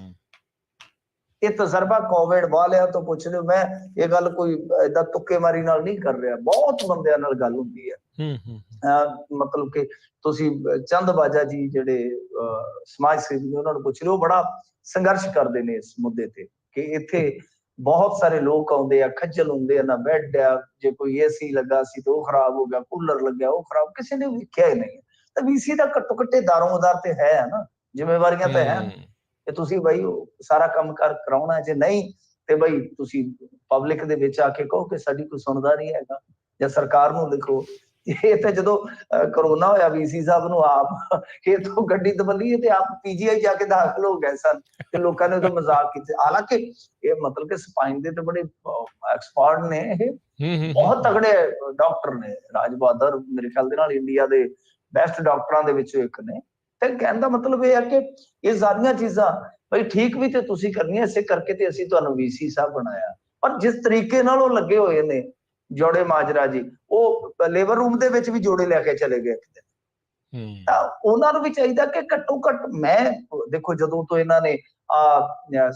ਇਹ ਤਜਰਬਾ ਕੋਵਿਡ ਵਾਲਿਆਂ ਤੋਂ ਪੁੱਛ ਲਿਓ, ਮੈਂ ਇਹ ਗੱਲ ਕੋਈ ਏਦਾਂ ਤੁੱਕੇ ਮਾਰੀ ਨਾਲ ਨਹੀਂ ਕਰ ਰਿਹਾ, ਬਹੁਤ ਬੰਦਿਆਂ ਨਾਲ ਗੱਲ ਹੁੰਦੀ ਹੈ। ਮਤਲਬ ਕਿ ਤੁਸੀਂ ਚੰਦਬਾਜਾ ਜੀ ਜਿਹੜੇ ਸਮਾਜ ਸੇਵੀ ਨੇ ਉਹਨਾਂ ਨੂੰ ਪੁੱਛ ਲਿਓ, ਬੜਾ ਸੰਘਰਸ਼ ਕਰਦੇ ਨੇ ਇਸ ਮੁੱਦੇ ਤੇ ਕਿ ਇੱਥੇ ਬਹੁਤ ਸਾਰੇ ਲੋਕ ਆਉਂਦੇ ਆ, ਖੱਜਲ ਹੁੰਦੇ ਆ, ਨਾ ਬੈੱਡ ਆ, ਜੇ ਕੋਈ ਏਸੀ ਲੱਗਾ ਸੀ ਤੇ ਉਹ ਖਰਾਬ ਹੋ ਗਿਆ, ਕੂਲਰ ਲੱਗਿਆ ਉਹ ਖਰਾਬ, ਕਿਸੇ ਨੇ ਵੇਖਿਆ ਹੀ ਨਹੀਂ। ਤਾਂ ਵੀਸੀ ਦਾ ਘੱਟੋ ਘੱਟੇ ਦਾਰੋਮਦਾਰ ਤੇ ਹੈ ਨਾ, ਜ਼ਿੰਮੇਵਾਰੀਆਂ ਤਾਂ ਹੈ ਕਿ ਤੁਸੀਂ ਬਈ ਸਾਰਾ ਕੰਮ ਕਰਾਉਣਾ, ਜੇ ਨਹੀਂ ਤੇ ਬਈ ਤੁਸੀਂ ਪਬਲਿਕ ਦੇ ਵਿੱਚ ਆ ਕੇ ਕਹੋ ਕਿ ਸਾਡੀ ਕੋਈ ਸੁਣਦਾ ਨਹੀਂ ਹੈਗਾ, ਜਾਂ ਸਰਕਾਰ ਨੂੰ ਲਿਖੋ। ਇਹ ਤਾਂ ਜਦੋਂ ਕਰੋਨਾ ਹੋਇਆ ਵੀਸੀ ਸਾਹਿਬ ਨੂੰ ਆਪ ਇਹ ਤੋਂ ਗੱਡੀ ਦਬੱਲੀ ਤੇ ਆਪ ਪੀਜੀਆਈ ਜਾ ਕੇ ਦਾਖਲ ਹੋ ਗਏ ਸਨ, ਤੇ ਲੋਕਾਂ ਨੇ ਤਾਂ ਮਜ਼ਾਕ ਕੀਤੇ। ਹਾਲਾਂਕਿ ਇਹ ਮਤਲਬ ਕਿ ਸਪਾਈਨ ਦੇ ਤਾਂ ਬੜੇ ਐਕਸਪਰਟ ਨੇ, ਇਹ ਬਹੁਤ ਤਗੜੇ ਡਾਕਟਰ ਨੇ। ਰਾਜ ਬਹਾਦਰ ਮੇਰੇ ਖਿਆਲ ਦੇ ਨਾਲ ਇੰਡੀਆ ਦੇ ਬੈਸਟ ਡਾਕਟਰਾਂ ਦੇ ਵਿੱਚੋਂ ਇੱਕ ਨੇ। ਤੇ ਕਹਿਣ ਦਾ ਮਤਲਬ ਇਹ ਹੈ ਕਿ ਇਹ ਸਾਰੀਆਂ ਚੀਜ਼ਾਂ ਬਈ ਠੀਕ ਵੀ ਤੇ ਤੁਸੀਂ ਕਰਨੀਆਂ, ਇਸੇ ਕਰਕੇ ਤੇ ਅਸੀਂ ਤੁਹਾਨੂੰ ਵੀਸੀ ਸਾਹਿਬ ਬਣਾਇਆ। ਪਰ ਜਿਸ ਤਰੀਕੇ ਨਾਲ ਉਹ ਲੱਗੇ ਹੋਏ ਨੇ ਜੋੜੇ ਮਾਜਰਾ ਜੀ, ਉਹ ਲੇਬਰ ਰੂਮ ਦੇ ਵਿੱਚ ਵੀ ਜੋੜੇ ਲੈ ਕੇ ਚਲੇ ਗਏ ਇੱਕ ਦਿਨ। ਤਾਂ ਉਹਨਾਂ ਨੂੰ ਵੀ ਚਾਹੀਦਾ ਕਿ ਘੱਟੋ ਘੱਟ, ਮੈਂ ਦੇਖੋ ਜਦੋਂ ਤੋਂ ਇਹਨਾਂ ਨੇ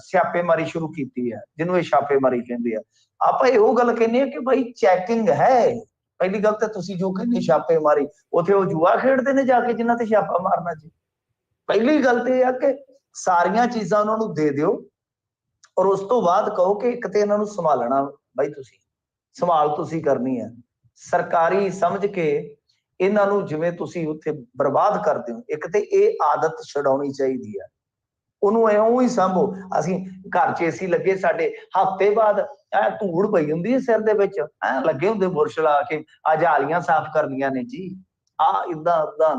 ਛਾਪੇਮਾਰੀ ਸ਼ੁਰੂ ਕੀਤੀ ਹੈ, ਜਿਹਨੂੰ ਇਹ ਛਾਪੇਮਾਰੀ ਕਹਿੰਦੇ ਆ, ਆਪਾਂ ਇਹੋ ਗੱਲ ਕਹਿੰਦੇ ਆ ਕਿ ਭਾਈ ਚੈਕਿੰਗ ਹੈ। ਪਹਿਲੀ ਗੱਲ ਤਾਂ ਤੁਸੀਂ ਜੋ ਕਹਿੰਦੇ ਛਾਪੇਮਾਰੀ, ਉੱਥੇ ਉਹ ਜੂਆ ਖੇਡਦੇ ਨੇ ਜਾ ਕੇ ਜਿਨ੍ਹਾਂ ਤੇ ਛਾਪਾ ਮਾਰਨਾ ਜੀ। ਪਹਿਲੀ ਗੱਲ ਤੇ ਇਹ ਆ ਕਿ ਸਾਰੀਆਂ ਚੀਜ਼ਾਂ ਉਹਨਾਂ ਨੂੰ ਦੇ ਦਿਓ, ਔਰ ਉਸ ਤੋਂ ਬਾਅਦ ਕਹੋ ਕਿ ਇੱਕ ਤੇ ਇਹਨਾਂ ਨੂੰ ਸੰਭਾਲਣਾ, ਬਾਈ ਤੁਸੀਂ ਸੰਭਾਲ ਤੁਸੀਂ ਕਰਨੀ ਹੈ, ਸਰਕਾਰੀ ਸਮਝ ਕੇ ਇਹਨਾਂ ਨੂੰ ਜਿਵੇਂ ਤੁਸੀਂ ਉੱਥੇ ਬਰਬਾਦ ਕਰਦੇ ਹੋ। ਇੱਕ ਤੇ ਇਹ ਆਦਤ ਛਡਾਉਣੀ ਚਾਹੀਦੀ ਹੈ, ਉਹਨੂੰ ਇਉਂ ਹੀ ਸੰਭੋ। ਅਸੀਂ ਘਰ 'ਚ ਏਸੀ ਲੱਗੇ, ਸਾਡੇ ਹਫ਼ਤੇ ਬਾਅਦ ਐ ਧੂੜ ਪਈ ਹੁੰਦੀ ਹੈ ਸਿਰ ਦੇ ਵਿੱਚ, ਐ ਲੱਗੇ ਹੁੰਦੇ ਬੁਰਸ਼ ਲਾ ਕੇ, ਆ ਜਾਲੀਆਂ ਸਾਫ਼ ਕਰਨੀਆਂ ਨੇ ਜੀ, ਆ ਇਦਾਂ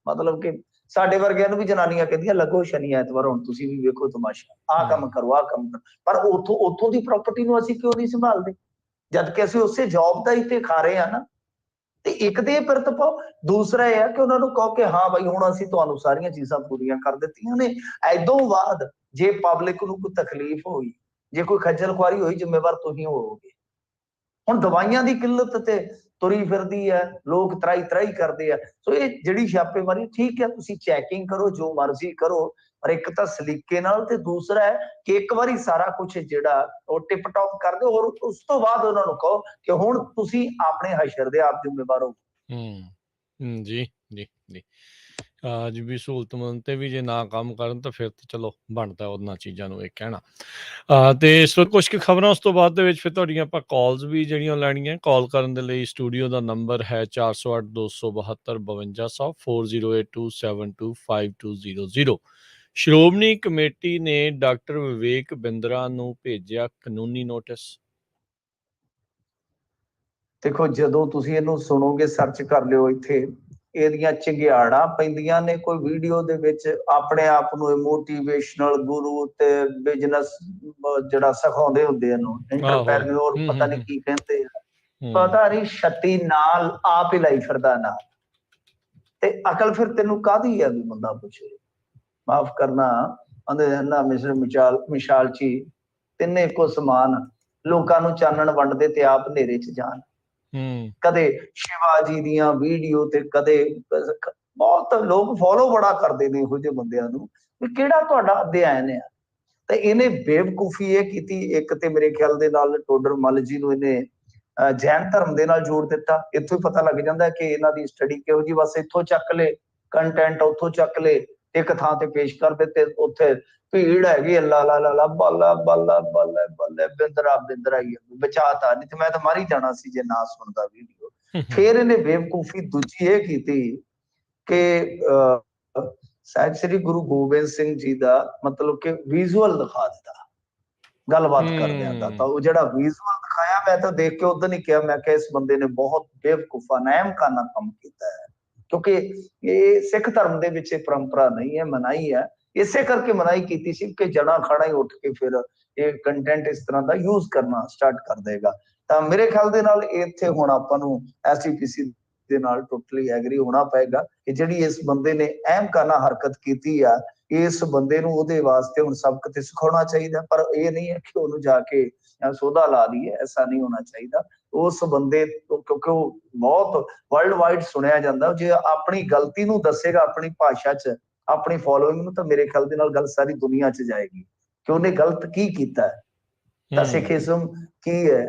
ਮਤਲਬ ਕਿ ਸਾਡੇ ਵਰਗਿਆਂ ਨੂੰ ਵੀ ਜਨਾਨੀਆਂ ਕਹਿੰਦੀਆਂ ਲੱਗੋ ਸ਼ਨੀ ਐਤਵਾਰ, ਹੁਣ ਤੁਸੀਂ ਵੀ ਵੇਖੋ ਤਮਾਸ਼ਾ, ਆਹ ਕੰਮ ਕਰੋ, ਆਹ ਕੰਮ ਕਰੋ। ਪਰ ਉੱਥੋਂ ਦੀ ਪ੍ਰਾਪਰਟੀ ਨੂੰ ਅਸੀਂ ਕਿਉਂ ਨਹੀਂ ਸੰਭਾਲਦੇ, ਜਦ ਕਿ ਅਸੀਂ ਉਸੇ ਜੌਬ ਦਾ ਹੀ ਤੇ ਖਾ ਰਹੇ ਆ ਨਾ। ਤੇ ਇੱਕ ਤੇ ਇਹ ਪਿਰਤ ਪਾਓ, ਦੂਸਰਾ ਇਹ ਹੈ ਕਿ ਉਹਨਾਂ ਨੂੰ ਕਹੋ ਕਿ ਹਾਂ ਬਾਈ ਹੁਣ ਅਸੀਂ ਤੁਹਾਨੂੰ ਸਾਰੀਆਂ ਚੀਜ਼ਾਂ ਪੂਰੀਆਂ ਕਰ ਦਿੱਤੀਆਂ ਨੇ, ਐਦੋਂ ਬਾਅਦ ਜੇ ਪਬਲਿਕ ਨੂੰ ਕੋਈ ਤਕਲੀਫ ਹੋਈ, ਜੇ ਕੋਈ ਖੱਜਲ ਖੁਆਰੀ ਹੋਈ, ਜ਼ਿੰਮੇਵਾਰ ਤੁਸੀਂ ਹੋਵੋਗੇ। ਹੁਣ ਦਵਾਈਆਂ ਦੀ ਕਿੱਲਤ ਤੇ ਤੁਰੀ ਫਿਰਦੀ ਹੈ, ਲੋਕ ਤਰਾਈ ਕਰਦੇ ਆ। ਸੋ ਇਹ ਜਿਹੜੀ ਛਾਪੇਮਾਰੀ ਠੀਕ ਹੈ, ਤੁਸੀਂ ਚੈਕਿੰਗ ਕਰੋ, ਜੋ ਮਰਜ਼ੀ ਕਰੋ, ਪਰ ਇੱਕ ਤਾਂ ਸਲੀਕੇ ਨਾਲ, ਤੇ ਦੂਸਰਾ ਹੈ ਕਿ ਇੱਕ ਵਾਰੀ ਸਾਰਾ ਕੁਝ ਜਿਹੜਾ ਉਹ ਟਿਪ ਟੌਪ ਕਰ ਦਿਓ, ਔਰ ਉਸ ਤੋਂ ਬਾਅਦ ਉਹਨਾਂ ਨੂੰ ਕਹੋ ਕਿ ਹੁਣ ਤੁਸੀਂ ਆਪਣੇ ਹਸ਼ਰ ਦੇ ਆਪ ਜ਼ਿੰਮੇਵਾਰ ਹੋ। ਜੀ ਜੀ ਜੀ। ਅੱਜ ਵੀ ਸਹੂਲਤਮੰਦ ਤੇ ਵੀ ਜੇ ਨਾ ਕੰਮ ਕਰਨ ਤਾਂ ਫਿਰ ਤਾਂ ਚਲੋ ਬਣਦਾ ਉਹਨਾਂ ਚੀਜ਼ਾਂ ਨੂੰ ਇਹ ਕਹਿਣਾ। ਤੇ ਇਸ ਵਕਤ ਕੁਝ ਕੁ ਖਬਰਾਂ, ਉਸ ਤੋਂ ਬਾਅਦ ਦੇ ਵਿੱਚ ਫਿਰ ਤੁਹਾਡੀਆਂ ਆਪਾਂ ਕਾਲਸ ਵੀ ਜਿਹੜੀਆਂ ਲੈਣੀਆਂ। ਕਾਲ ਕਰਨ ਦੇ ਲਈ ਸਟੂਡੀਓ ਦਾ ਨੰਬਰ ਹੈ 408 272 5200 4082725200। ਸ਼੍ਰੋਮਣੀ ਕਮੇਟੀ ਨੇ ਡਾਕਟਰ ਵਿਵੇਕ ਬਿੰਦਰਾ ਨੂੰ ਭੇਜਿਆ ਕਾਨੂੰਨੀ ਨੋਟਿਸ। ਦੇਖੋ ਜਦੋਂ ਤੁਸੀਂ ਇਹਨੂੰ ਸੁਣੋਗੇ, ਸਰਚ ਕਰ ਲਿਓ ਇੱਥੇ ਇਹਦੀਆਂ ਚੰਗਿਆੜਾਂ ਪੈਂਦੀਆਂ ਨੇ ਕੋਈ ਵੀਡੀਓ ਦੇ ਵਿੱਚ, ਆਪਣੇ ਆਪ ਨੂੰ ਮੋਟੀਵੇਸ਼ਨਲ ਗੁਰੂ ਤੇ ਬਿਜ਼ਨਸ ਜਿਹੜਾ ਸਿਖਾਉਂਦੇ ਹੁੰਦੇ ਇਹਨੂੰ ਇੰਟਰਪ੍ਰੈਨਿਓਰ, ਪਤਾ ਨਹੀਂ ਕੀ ਕਹਿੰਦੇ ਆ, ਪਤਾ ਨਹੀਂ ਛੱਤੀ ਨਾਲ ਆਪ ਹੀ ਲਾਈ ਫਿਰਦਾ ਨਾ। ਤੇ ਅਕਲ ਫਿਰ ਤੈਨੂੰ ਕਾਹਦੀ ਆ ਵੀ ਬੰਦਾ ਪੁੱਛੇ। ਮਾਫ ਕਰਨਾ, ਆਂਦੇ ਨਾ ਮਿਸਾਲ ਚ ਤਿੰਨੇ ਇੱਕੋ ਸਮਾਨ, ਲੋਕਾਂ ਨੂੰ ਚਾਨਣ ਵੰਡਦੇ ਤੇ ਆਪ ਹਨੇਰੇ ਚ ਜਾਣ। ਕਦੇ ਸ਼ਿਵਾਜੀ ਦੀਆਂ ਵੀਡੀਓ ਤੇ ਕਦੇ ਬਹੁਤ ਲੋਕ ਫੋਲੋ ਬੜਾ ਕਰਦੇ ਨੇ ਇਹੋ ਜਿਹੇ ਬੰਦਿਆਂ ਨੂੰ, ਵੀ ਕਿਹੜਾ ਤੁਹਾਡਾ ਅਧਿਐਨ ਆ। ਤੇ ਇਹਨੇ ਬੇਵਕੂਫੀ ਇਹ ਕੀਤੀ, ਇੱਕ ਤੇ ਮੇਰੇ ਖਿਆਲ ਦੇ ਨਾਲ ਟੋਡਰ ਮੱਲ ਜੀ ਨੂੰ ਇਹਨੇ ਜੈਨ ਧਰਮ ਦੇ ਨਾਲ ਜੋੜ ਦਿੱਤਾ। ਇੱਥੋਂ ਹੀ ਪਤਾ ਲੱਗ ਜਾਂਦਾ ਕਿ ਇਹਨਾਂ ਦੀ ਸਟੱਡੀ ਕਿਹੋ ਜਿਹੀ, ਬਸ ਇੱਥੋਂ ਚੱਕ ਲਏ ਕੰਟੈਂਟ, ਉੱਥੋਂ ਚੱਕ ਲਏ, ਇੱਕ ਥਾਂ ਤੇ ਪੇਸ਼ ਕਰ ਦਿੱਤੇ, ਉੱਥੇ ਭੀੜ ਹੈਗੀ ਅੱਲਾ ਲਾ ਲਾ ਬੱਲਾ ਬੱਲਾ ਬੱਲੇ ਬੱਲੇ ਬਿੰਦਰਾ ਬਿੰਦਰਾ ਹੀ ਬਚਾਤਾ, ਨਹੀਂ ਤੇ ਮੈਂ ਤਾਂ ਮਰ ਹੀ ਜਾਣਾ ਸੀ ਜੇ ਨਾ ਸੁਣਦਾ ਵੀਡੀਓ। ਫਿਰ ਇਹਨੇ ਬੇਵਕੂਫੀ ਦੂਜੀ ਇਹ ਕੀਤੀ ਕਿ ਸਾਹਿਬ ਸ੍ਰੀ ਗੁਰੂ ਗੋਬਿੰਦ ਸਿੰਘ ਜੀ ਦਾ ਮਤਲਬ ਕਿ ਵਿਜ਼ੂਅਲ ਦਿਖਾ ਦਿੱਤਾ ਗੱਲਬਾਤ ਕਰਦਿਆਂ ਦਾ। ਤਾਂ ਉਹ ਜਿਹੜਾ ਵਿਜ਼ੂਅਲ ਦਿਖਾਇਆ, ਮੈਂ ਤਾਂ ਦੇਖ ਕੇ ਉਦੋਂ ਹੀ ਕਿਹਾ, ਮੈਂ ਕਿਹਾ ਇਸ ਬੰਦੇ ਨੇ ਬਹੁਤ ਬੇਵਕੂਫਾਨਾ ਅਹਿਮਕਾਨਾ ਕੰਮ ਕੀਤਾ ਹੈ, ਕਿਉਂਕਿ ਇਹ ਸਿੱਖ ਧਰਮ ਦੇ ਵਿੱਚ ਇਹ ਪਰੰਪਰਾ ਨਹੀਂ ਹੈ, ਮਨਾਹੀ ਹੈ। ਇਸੇ ਕਰਕੇ ਮਨਾਹੀ ਕੀਤੀ ਸੀ ਕਿ ਜਣਾ ਖੜਾ ਹੀ ਉੱਠ ਕੇ ਫਿਰ ਇਹ ਕੰਟੈਂਟ ਇਸ ਤਰ੍ਹਾਂ ਦਾ ਯੂਜ਼ ਕਰਨਾ ਸਟਾਰਟ ਕਰ ਦੇਗਾ। ਤਾਂ ਮੇਰੇ ਖਿਆਲ ਦੇ ਨਾਲ ਇੱਥੇ ਹੁਣ ਆਪਾਂ ਨੂੰ ਐਸਜੀਪੀਸੀ ਦੇ ਨਾਲ ਟੋਟਲੀ ਐਗਰੀ ਹੋਣਾ ਪਏਗਾ ਕਿ ਜਿਹੜੀ ਇਸ ਬੰਦੇ ਨੇ ਅਹਿਮਕਾਨਾ ਹਰਕਤ ਕੀਤੀ ਆ, ਇਸ ਬੰਦੇ ਨੂੰ ਉਹਦੇ ਵਾਸਤੇ ਹੁਣ ਸਬਕ ਤੇ ਸਿਖਾਉਣਾ ਚਾਹੀਦਾ। ਪਰ ਇਹ ਨਹੀਂ ਹੈ ਕਿ ਉਹਨੂੰ ਜਾ ਕੇ ਸੋਧਾ ਲਾ ਲਈਏ, ਐਸਾ ਨਹੀਂ ਹੋਣਾ ਚਾਹੀਦਾ। ਉਸ ਬੰਦੇ ਕਿਉਂਕਿ ਉਹ ਬਹੁਤ ਵਰਲਡ ਵਾਈਡ ਸੁਣਿਆ ਜਾਂਦਾ, ਜੇ ਆਪਣੀ ਗਲਤੀ ਨੂੰ ਦੱਸੇਗਾ ਆਪਣੀ ਭਾਸ਼ਾ 'ਚ ਆਪਣੀ ਫੋਲੋਇੰਗ ਨੂੰ, ਤਾਂ ਮੇਰੇ ਖਿਆਲ ਦੇ ਨਾਲ ਗੱਲ ਸਾਰੀ ਦੁਨੀਆ 'ਚ ਜਾਏਗੀ ਕਿ ਉਹਨੇ ਗਲਤ ਕੀ ਕੀਤਾ ਹੈ। ਤਾਂ ਸਿੱਖੀਜ਼ਮ ਕੀ ਹੈ,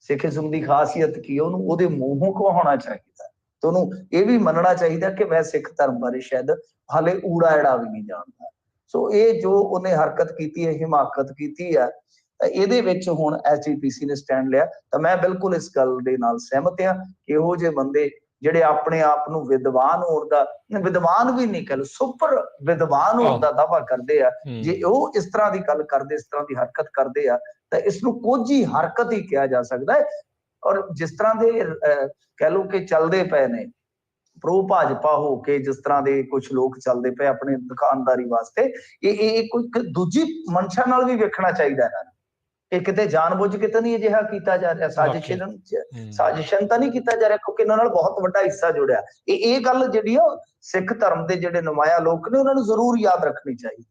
ਸਿੱਖੀਜ਼ਮ ਦੀ ਖਾਸੀਅਤ ਕੀ ਹੈ, ਉਹਨੂੰ ਉਹਦੇ ਮੂੰਹੋਂ ਕਹਾਉਣਾ ਚਾਹੀਦਾ ਤੇ ਉਹਨੂੰ ਇਹ ਵੀ ਮੰਨਣਾ ਚਾਹੀਦਾ ਕਿ ਮੈਂ ਸਿੱਖ ਧਰਮ ਬਾਰੇ ਸ਼ਾਇਦ ਹਾਲੇ ਊੜਾ ਐੜਾ ਵੀ ਨਹੀਂ ਜਾਣਦਾ। ਸੋ ਇਹ ਜੋ ਉਹਨੇ ਹਰਕਤ ਕੀਤੀ ਹੈ, ਹਿਮਾਕਤ ਕੀਤੀ ਹੈ, ਇਹਦੇ ਵਿੱਚ ਹੁਣ ਐਸਜੀਪੀਸੀ ਨੇ ਸਟੈਂਡ ਲਿਆ। ਤਾਂ ਮੈਂ ਬਿਲਕੁਲ ਇਸ ਗੱਲ ਦੇ ਨਾਲ ਸਹਿਮਤ ਹਾਂ ਕਿ ਇਹੋ ਜਿਹੇ ਬੰਦੇ ਜਿਹੜੇ ਆਪਣੇ ਆਪ ਨੂੰ ਵਿਦਵਾਨ ਹੋਣ ਦਾ, ਵਿਦਵਾਨ ਵੀ ਨਹੀਂ ਕਹਿ ਲਓ, ਸੁਪਰ ਵਿਦਵਾਨ ਹੋਣ ਦਾ ਦਾਅਵਾ ਕਰਦੇ ਆ, ਜੇ ਉਹ ਇਸ ਤਰ੍ਹਾਂ ਦੀ ਗੱਲ ਕਰਦੇ, ਇਸ ਤਰ੍ਹਾਂ ਦੀ ਹਰਕਤ ਕਰਦੇ ਆ, ਤਾਂ ਇਸ ਨੂੰ ਕੋਝੀ ਹਰਕਤ ਹੀ ਕਿਹਾ ਜਾ ਸਕਦਾ ਹੈ। ਔਰ ਜਿਸ ਤਰ੍ਹਾਂ ਦੇ ਕਹਿ ਲਓ ਕਿ ਚੱਲਦੇ ਪਏ ਨੇ ਪ੍ਰੋ ਭਾਜਪਾ ਹੋ ਕੇ, ਜਿਸ ਤਰ੍ਹਾਂ ਦੇ ਕੁਝ ਲੋਕ ਚੱਲਦੇ ਪਏ ਆਪਣੀ ਦੁਕਾਨਦਾਰੀ ਵਾਸਤੇ, ਇਹ ਕੋਈ ਦੂਜੀ ਮਨਸ਼ਾ ਨਾਲ ਵੀ ਵੇਖਣਾ ਚਾਹੀਦਾ ਹੈ। ਇਹ ਕਿਤੇ ਜਾਣਬੁੱਝ ਕੇ ਤਾਂ ਨਹੀਂ ਅਜਿਹਾ ਕੀਤਾ ਜਾ ਰਿਹਾ, ਸਾਜ਼ਿਸ਼ਨ ਤਾਂ ਨਹੀਂ ਕੀਤਾ ਜਾ ਰਿਹਾ, ਕਿਉਂਕਿ ਇਹਨਾਂ ਨਾਲ ਬਹੁਤ ਵੱਡਾ ਹਿੱਸਾ ਜੁੜਿਆ। ਇਹ ਗੱਲ ਜਿਹੜੀ ਆ ਸਿੱਖ ਧਰਮ ਦੇ ਜਿਹੜੇ ਨੁਮਾਇਆ ਲੋਕ ਨੇ ਉਹਨਾਂ ਨੂੰ ਜ਼ਰੂਰ ਯਾਦ ਰੱਖਣੀ ਚਾਹੀਦੀ ਹੈ।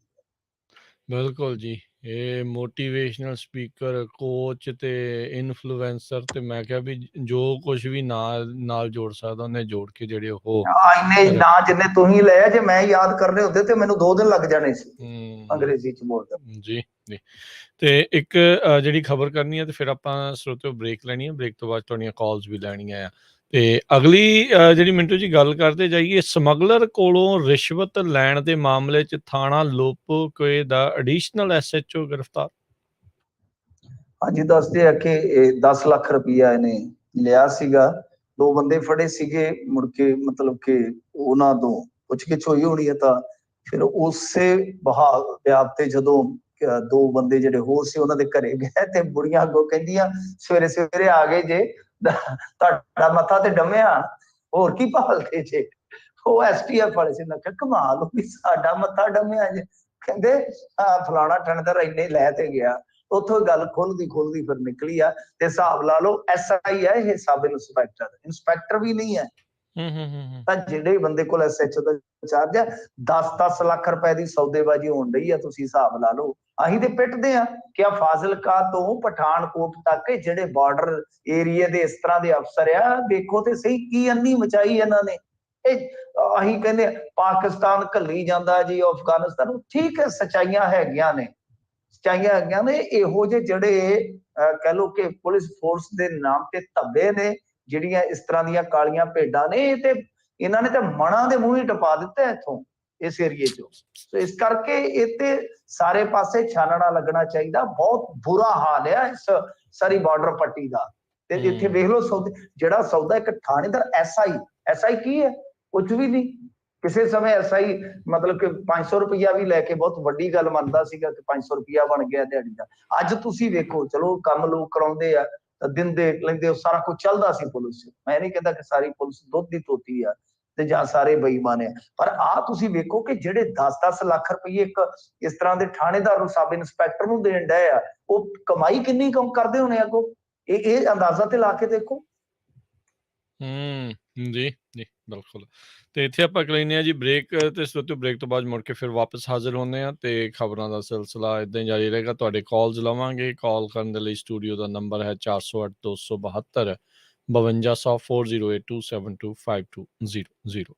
ਬਿਲਕੁਲ ਜੀ, ਇਹ ਮੋਟੀਵੇਸ਼ਨਲ ਸਪੀਕਰ, ਕੋਚ ਤੇ ਇਨਫਲੂਐਂਸਰ, ਤੇ ਮੈਂ ਕਿਹਾ ਵੀ ਜੋ ਕੁਝ ਵੀ ਨਾਲ ਜੋੜ ਸਕਦਾ ਉਹਨੇ ਜੋੜ ਕੇ ਜਿਹੜੇ ਉਹ ਇੰਨੇ ਨਾਂ ਜਿੰਨੇ ਤੁਸੀਂ ਲਏ, ਜੇ ਮੈਂ ਯਾਦ ਕਰਨੇ ਹੁੰਦੇ ਤੇ ਮੈਨੂੰ 2 ਦਿਨ ਲੱਗ ਜਾਣੇ ਸੀ ਅੰਗਰੇਜ਼ੀ ਚ ਬੋਲਦਾ ਜੀ। ਤੇ ਇੱਕ ਜਿਹੜੀ ਖਬਰ ਕਰਨੀ ਹੈ ਤੇ ਫਿਰ ਆਪਾਂ ਸਰੋਤਿਓ ਬ੍ਰੇਕ ਲੈਣੀ ਹੈ, ਬ੍ਰੇਕ ਤੋਂ ਬਾਅਦ ਤੁਹਾਡੀਆਂ ਕਾਲਸ ਵੀ ਲੈਣੀਆਂ ਆ। ਤੇ ਅਗਲੀ ਜਿਹੜੀ ਮਿੰਟੂ ਜੀ ਗੱਲ ਕਰਦੇ ਜਾਈਏ, ਸਮਗਲਰ ਕੋਲੋਂ ਰਿਸ਼ਵਤ ਲੈਣ ਦੇ ਮਾਮਲੇ 'ਚ ਥਾਣਾ ਲੋਪੋਕੇ ਦਾ ਐਡੀਸ਼ਨਲ ਐਸਐਚਓ ਗ੍ਰਿਫਤਾਰ। ਹਾਂਜੀ, ਦੱਸਦੇ ਆ ਕਿ 10 ਲੱਖ ਰੁਪਇਆ ਇਹਨੇ ਲਿਆ ਸੀਗਾ। 2 ਬੰਦੇ ਫੜੇ ਸੀਗੇ, ਮੁੜ ਕੇ ਮਤਲਬ ਕਿ ਉਹਨਾਂ ਤੋਂ ਪੁੱਛਗਿੱਛ ਹੋਈ ਹੋਣੀ ਹੈ। ਤਾਂ ਫਿਰ ਉਸੇ ਵਿਆਹ ਤੇ ਜਦੋਂ 2 ਬੰਦੇ ਜਿਹੜੇ ਹੋਰ ਸੀ ਉਹਨਾਂ ਦੇ ਘਰੇ ਗਏ ਤੇ ਬੁੜੀਆਂ ਅੱਗੋਂ ਕਹਿੰਦੀਆਂ ਸਵੇਰੇ ਸਵੇਰੇ ਆ ਗਏ ਜੇ, ਤੁਹਾਡਾ ਮੱਥਾ ਤੇ ਡੰਮਿਆ, ਹੋਰ ਕੀ ਭਾਲਦੇ ਜੇ। ਉਹ ਐਸਟੀਐਫ ਵਾਲੇ ਸੀ। ਮੈਂ ਕਿਹਾ ਕਮਾਲ ਹੋ ਗਈ, ਸਾਡਾ ਮੱਥਾ ਡੰਮਿਆ ਜੇ। ਕਹਿੰਦੇ ਫਲਾਣਾ ਠੰਡਰ ਇੰਨੇ ਲੈ ਤੇ ਗਿਆ। ਉੱਥੋਂ ਗੱਲ ਖੁੱਲਦੀ ਫਿਰ ਨਿਕਲੀ ਆ। ਤੇ ਹਿਸਾਬ ਲਾ ਲਓ SI ਹੈ ਇਹ, ਸਬ ਇੰਸਪੈਕਟਰ ਵੀ ਨਹੀਂ ਹੈ। ਤਾਂ ਜਿਹੜੇ ਬੰਦੇ ਕੋਲ SHO ਦਾ ਚਾਰਜ ਹੈ, 10-10 ਲੱਖ ਰੁਪਏ ਦੀ ਸੌਦੇਬਾਜ਼ੀ ਹੋਣ ਰਹੀ ਆ। ਤੁਸੀਂ ਹਿਸਾਬ ਲਾ ਲਓ। ਅਸੀਂ ਤੇ ਪਿੱਟਦੇ ਆ ਕਿ ਫਾਜ਼ਿਲਕਾ ਤੋਂ ਪਠਾਨਕੋਟ ਤੱਕ ਜਿਹੜੇ ਬਾਰਡਰ ਏਰੀਏ ਦੇ ਇਸ ਤਰ੍ਹਾਂ ਦੇ ਅਫਸਰ ਆ, ਦੇਖੋ ਤੇ ਸਹੀ ਕੀ ਅੰਨੀ ਮਚਾਈ ਇਹਨਾਂ ਨੇ। ਇਹ ਅਸੀਂ ਕਹਿੰਦੇ ਪਾਕਿਸਤਾਨ ਘੱਲੀ ਜਾਂਦਾ ਜੀ, ਅਫਗਾਨਿਸਤਾਨ, ਠੀਕ ਹੈ, ਸੱਚਾਈਆਂ ਹੈਗੀਆਂ ਨੇ, ਇਹੋ ਜਿਹੇ ਜਿਹੜੇ ਕਹਿ ਲਓ ਕਿ ਪੁਲਿਸ ਫੋਰਸ ਦੇ ਨਾਮ ਤੇ ਧੱਬੇ ਨੇ, ਜਿਹੜੀਆਂ ਇਸ ਤਰ੍ਹਾਂ ਦੀਆਂ ਕਾਲੀਆਂ ਭੇਡਾਂ ਨੇ, ਇਹ ਤੇ ਇਹਨਾਂ ਨੇ ਤਾਂ ਮਣਾ ਦੇ ਮੂੰਹ ਹੀ ਟਪਾ ਦਿੱਤਾ ਇੱਥੋਂ, ਇਸ ਏਰੀਏ ਚੋਂ। ਸੋ ਇਸ ਕਰਕੇ ਇਹ ਤੇ ਸਾਰੇ ਪਾਸੇ ਛਾਨਣਾ ਲੱਗਣਾ ਚਾਹੀਦਾ। ਬਹੁਤ ਬੁਰਾ ਹਾਲ ਹੈ ਇਸ ਸਾਰੀ ਬਾਰਡਰ ਪੱਟੀ ਦਾ। ਤੇ ਇੱਥੇ ਵੇਖ ਲਓ ਜਿਹੜਾ ਸੌਦਾ ਇੱਕ ਥਾਣੇਦਾਰ SI ਕੀ ਹੈ, ਕੁਝ ਵੀ ਨਹੀਂ। ਕਿਸੇ ਸਮੇਂ SI ਮਤਲਬ ਕਿ 500 ਰੁਪਇਆ ਵੀ ਲੈ ਕੇ ਬਹੁਤ ਵੱਡੀ ਗੱਲ ਮੰਨਦਾ ਸੀਗਾ ਕਿ 500 ਰੁਪਇਆ ਬਣ ਗਿਆ ਦਿਹਾੜੀ ਦਾ। ਅੱਜ ਤੁਸੀਂ ਵੇਖੋ, ਚਲੋ ਕੰਮ ਲੋਕ ਕਰਾਉਂਦੇ ਆ, ਦਿੰਦੇ ਲੈਂਦੇ, ਸਾਰਾ ਕੁਝ ਚੱਲਦਾ ਸੀ ਪੁਲਿਸ। ਮੈਂ ਨਹੀਂ ਕਹਿੰਦਾ ਕਿ ਸਾਰੀ ਪੁਲਿਸ ਦੁੱਧ ਦੀ ਧੋਤੀ ਆ, ਤੇ ਜਾਂ ਸਾਰੇ ਬੇਈਮਾਨ ਆ। ਪਰ ਆ ਤੁਸੀਂ ਵੇਖੋ ਕਿ ਜਿਹੜੇ 10-10 ਲੱਖ ਰੁਪਏ ਇੱਕ ਇਸ ਤਰ੍ਹਾਂ ਦੇ ਥਾਣੇਦਾਰ ਨੂੰ, ਸਬ ਇੰਸਪੈਕਟਰ ਨੂੰ ਦੇਣ ਡਏ ਆ, ਉਹ ਕਮਾਈ ਕਿੰਨੀ ਕੰਮ ਕਰਦੇ ਹੋਣੇ ਅੱਗੋਂ, ਇਹ ਅੰਦਾਜ਼ਾ ਤੇ ਲਾ ਕੇ ਦੇਖੋ। ਜੀ ਜੀ ਬਿਲਕੁਲ। ਤੇ ਇੱਥੇ ਆਪਾਂ ਕਰ ਲੈਂਦੇ ਹਾਂ ਜੀ ਬ੍ਰੇਕ, ਤੇ ਸਰੋਤਿਓ ਬ੍ਰੇਕ ਤੋਂ ਬਾਅਦ ਮੁੜ ਕੇ ਫਿਰ ਵਾਪਸ ਹਾਜ਼ਰ ਹੁੰਦੇ ਹਾਂ ਤੇ ਖਬਰਾਂ ਦਾ ਸਿਲਸਿਲਾ ਇੱਦਾਂ ਹੀ ਜਾਰੀ ਰਹੇਗਾ। ਤੁਹਾਡੇ ਕਾਲਸ ਲਵਾਂਗੇ। ਕਾਲ ਕਰਨ ਦੇ ਲਈ ਸਟੂਡੀਓ ਦਾ ਨੰਬਰ ਹੈ 408 272 5200 4082725200।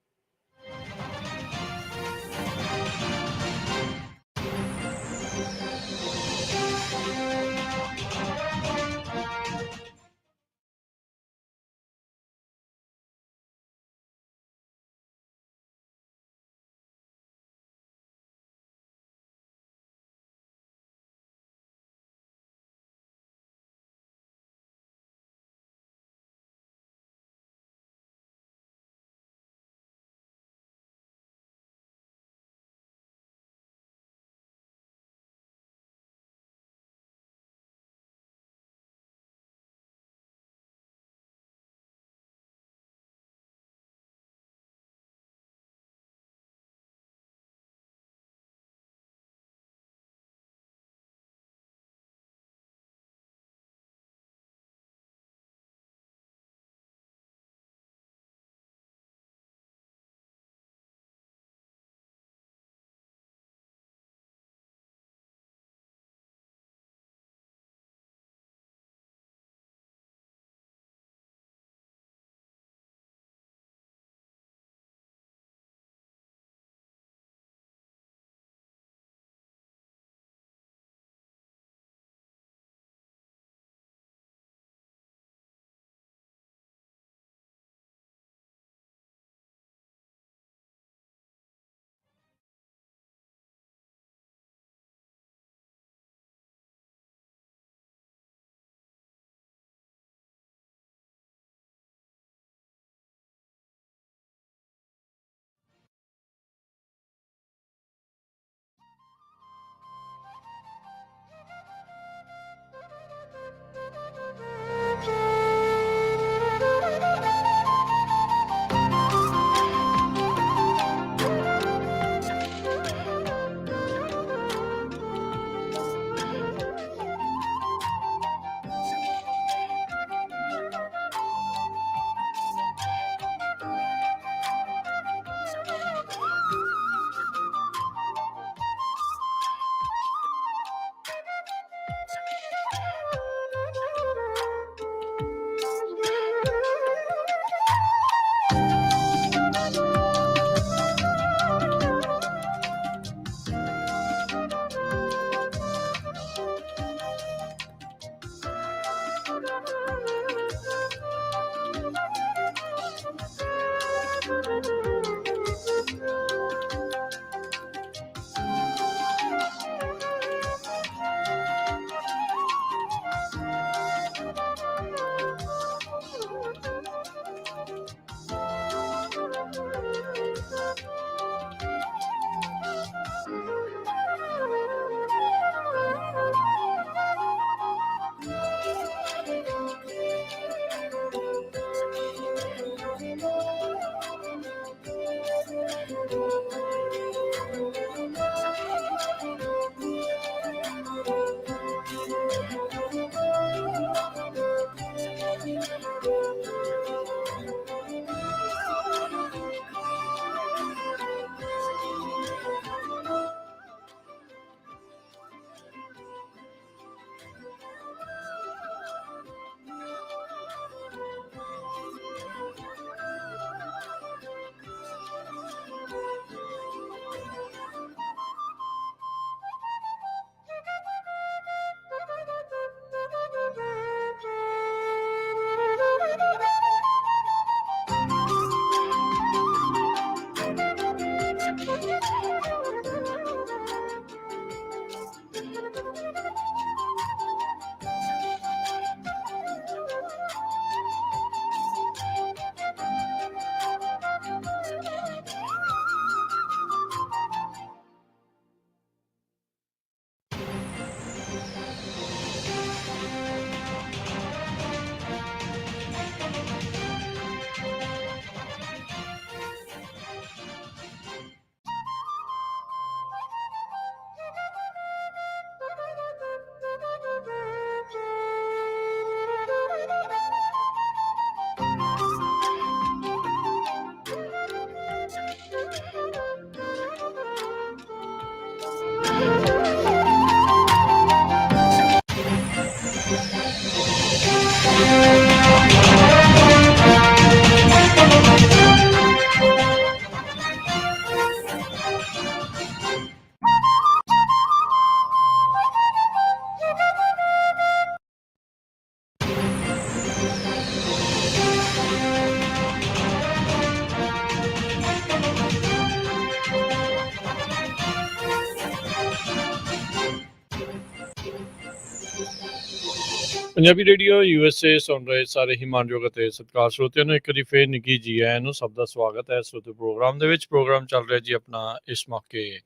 ਪੰਜਾਬੀ ਰੇਡੀਓ USA ਸੁਣ ਰਹੇ ਸਾਰੇ ਹੀ ਮਾਨਯੋਗ ਅਤੇ ਸਤਿਕਾਰ ਸਰੋਤਿਆਂ ਨੂੰ ਇੱਕ ਵਾਰੀ ਫੇਰ ਨਿੱਘੀ ਜੀ ਆਇਆਂ ਨੂੰ ਸਭ ਦਾ ਸਵਾਗਤ ਹੈ ਸਰੋਤੇ ਪ੍ਰੋਗਰਾਮ ਦੇ ਵਿੱਚ। ਪ੍ਰੋਗਰਾਮ ਚੱਲ ਰਿਹਾ ਜੀ ਆਪਣਾ ਇਸ ਮੌਕੇ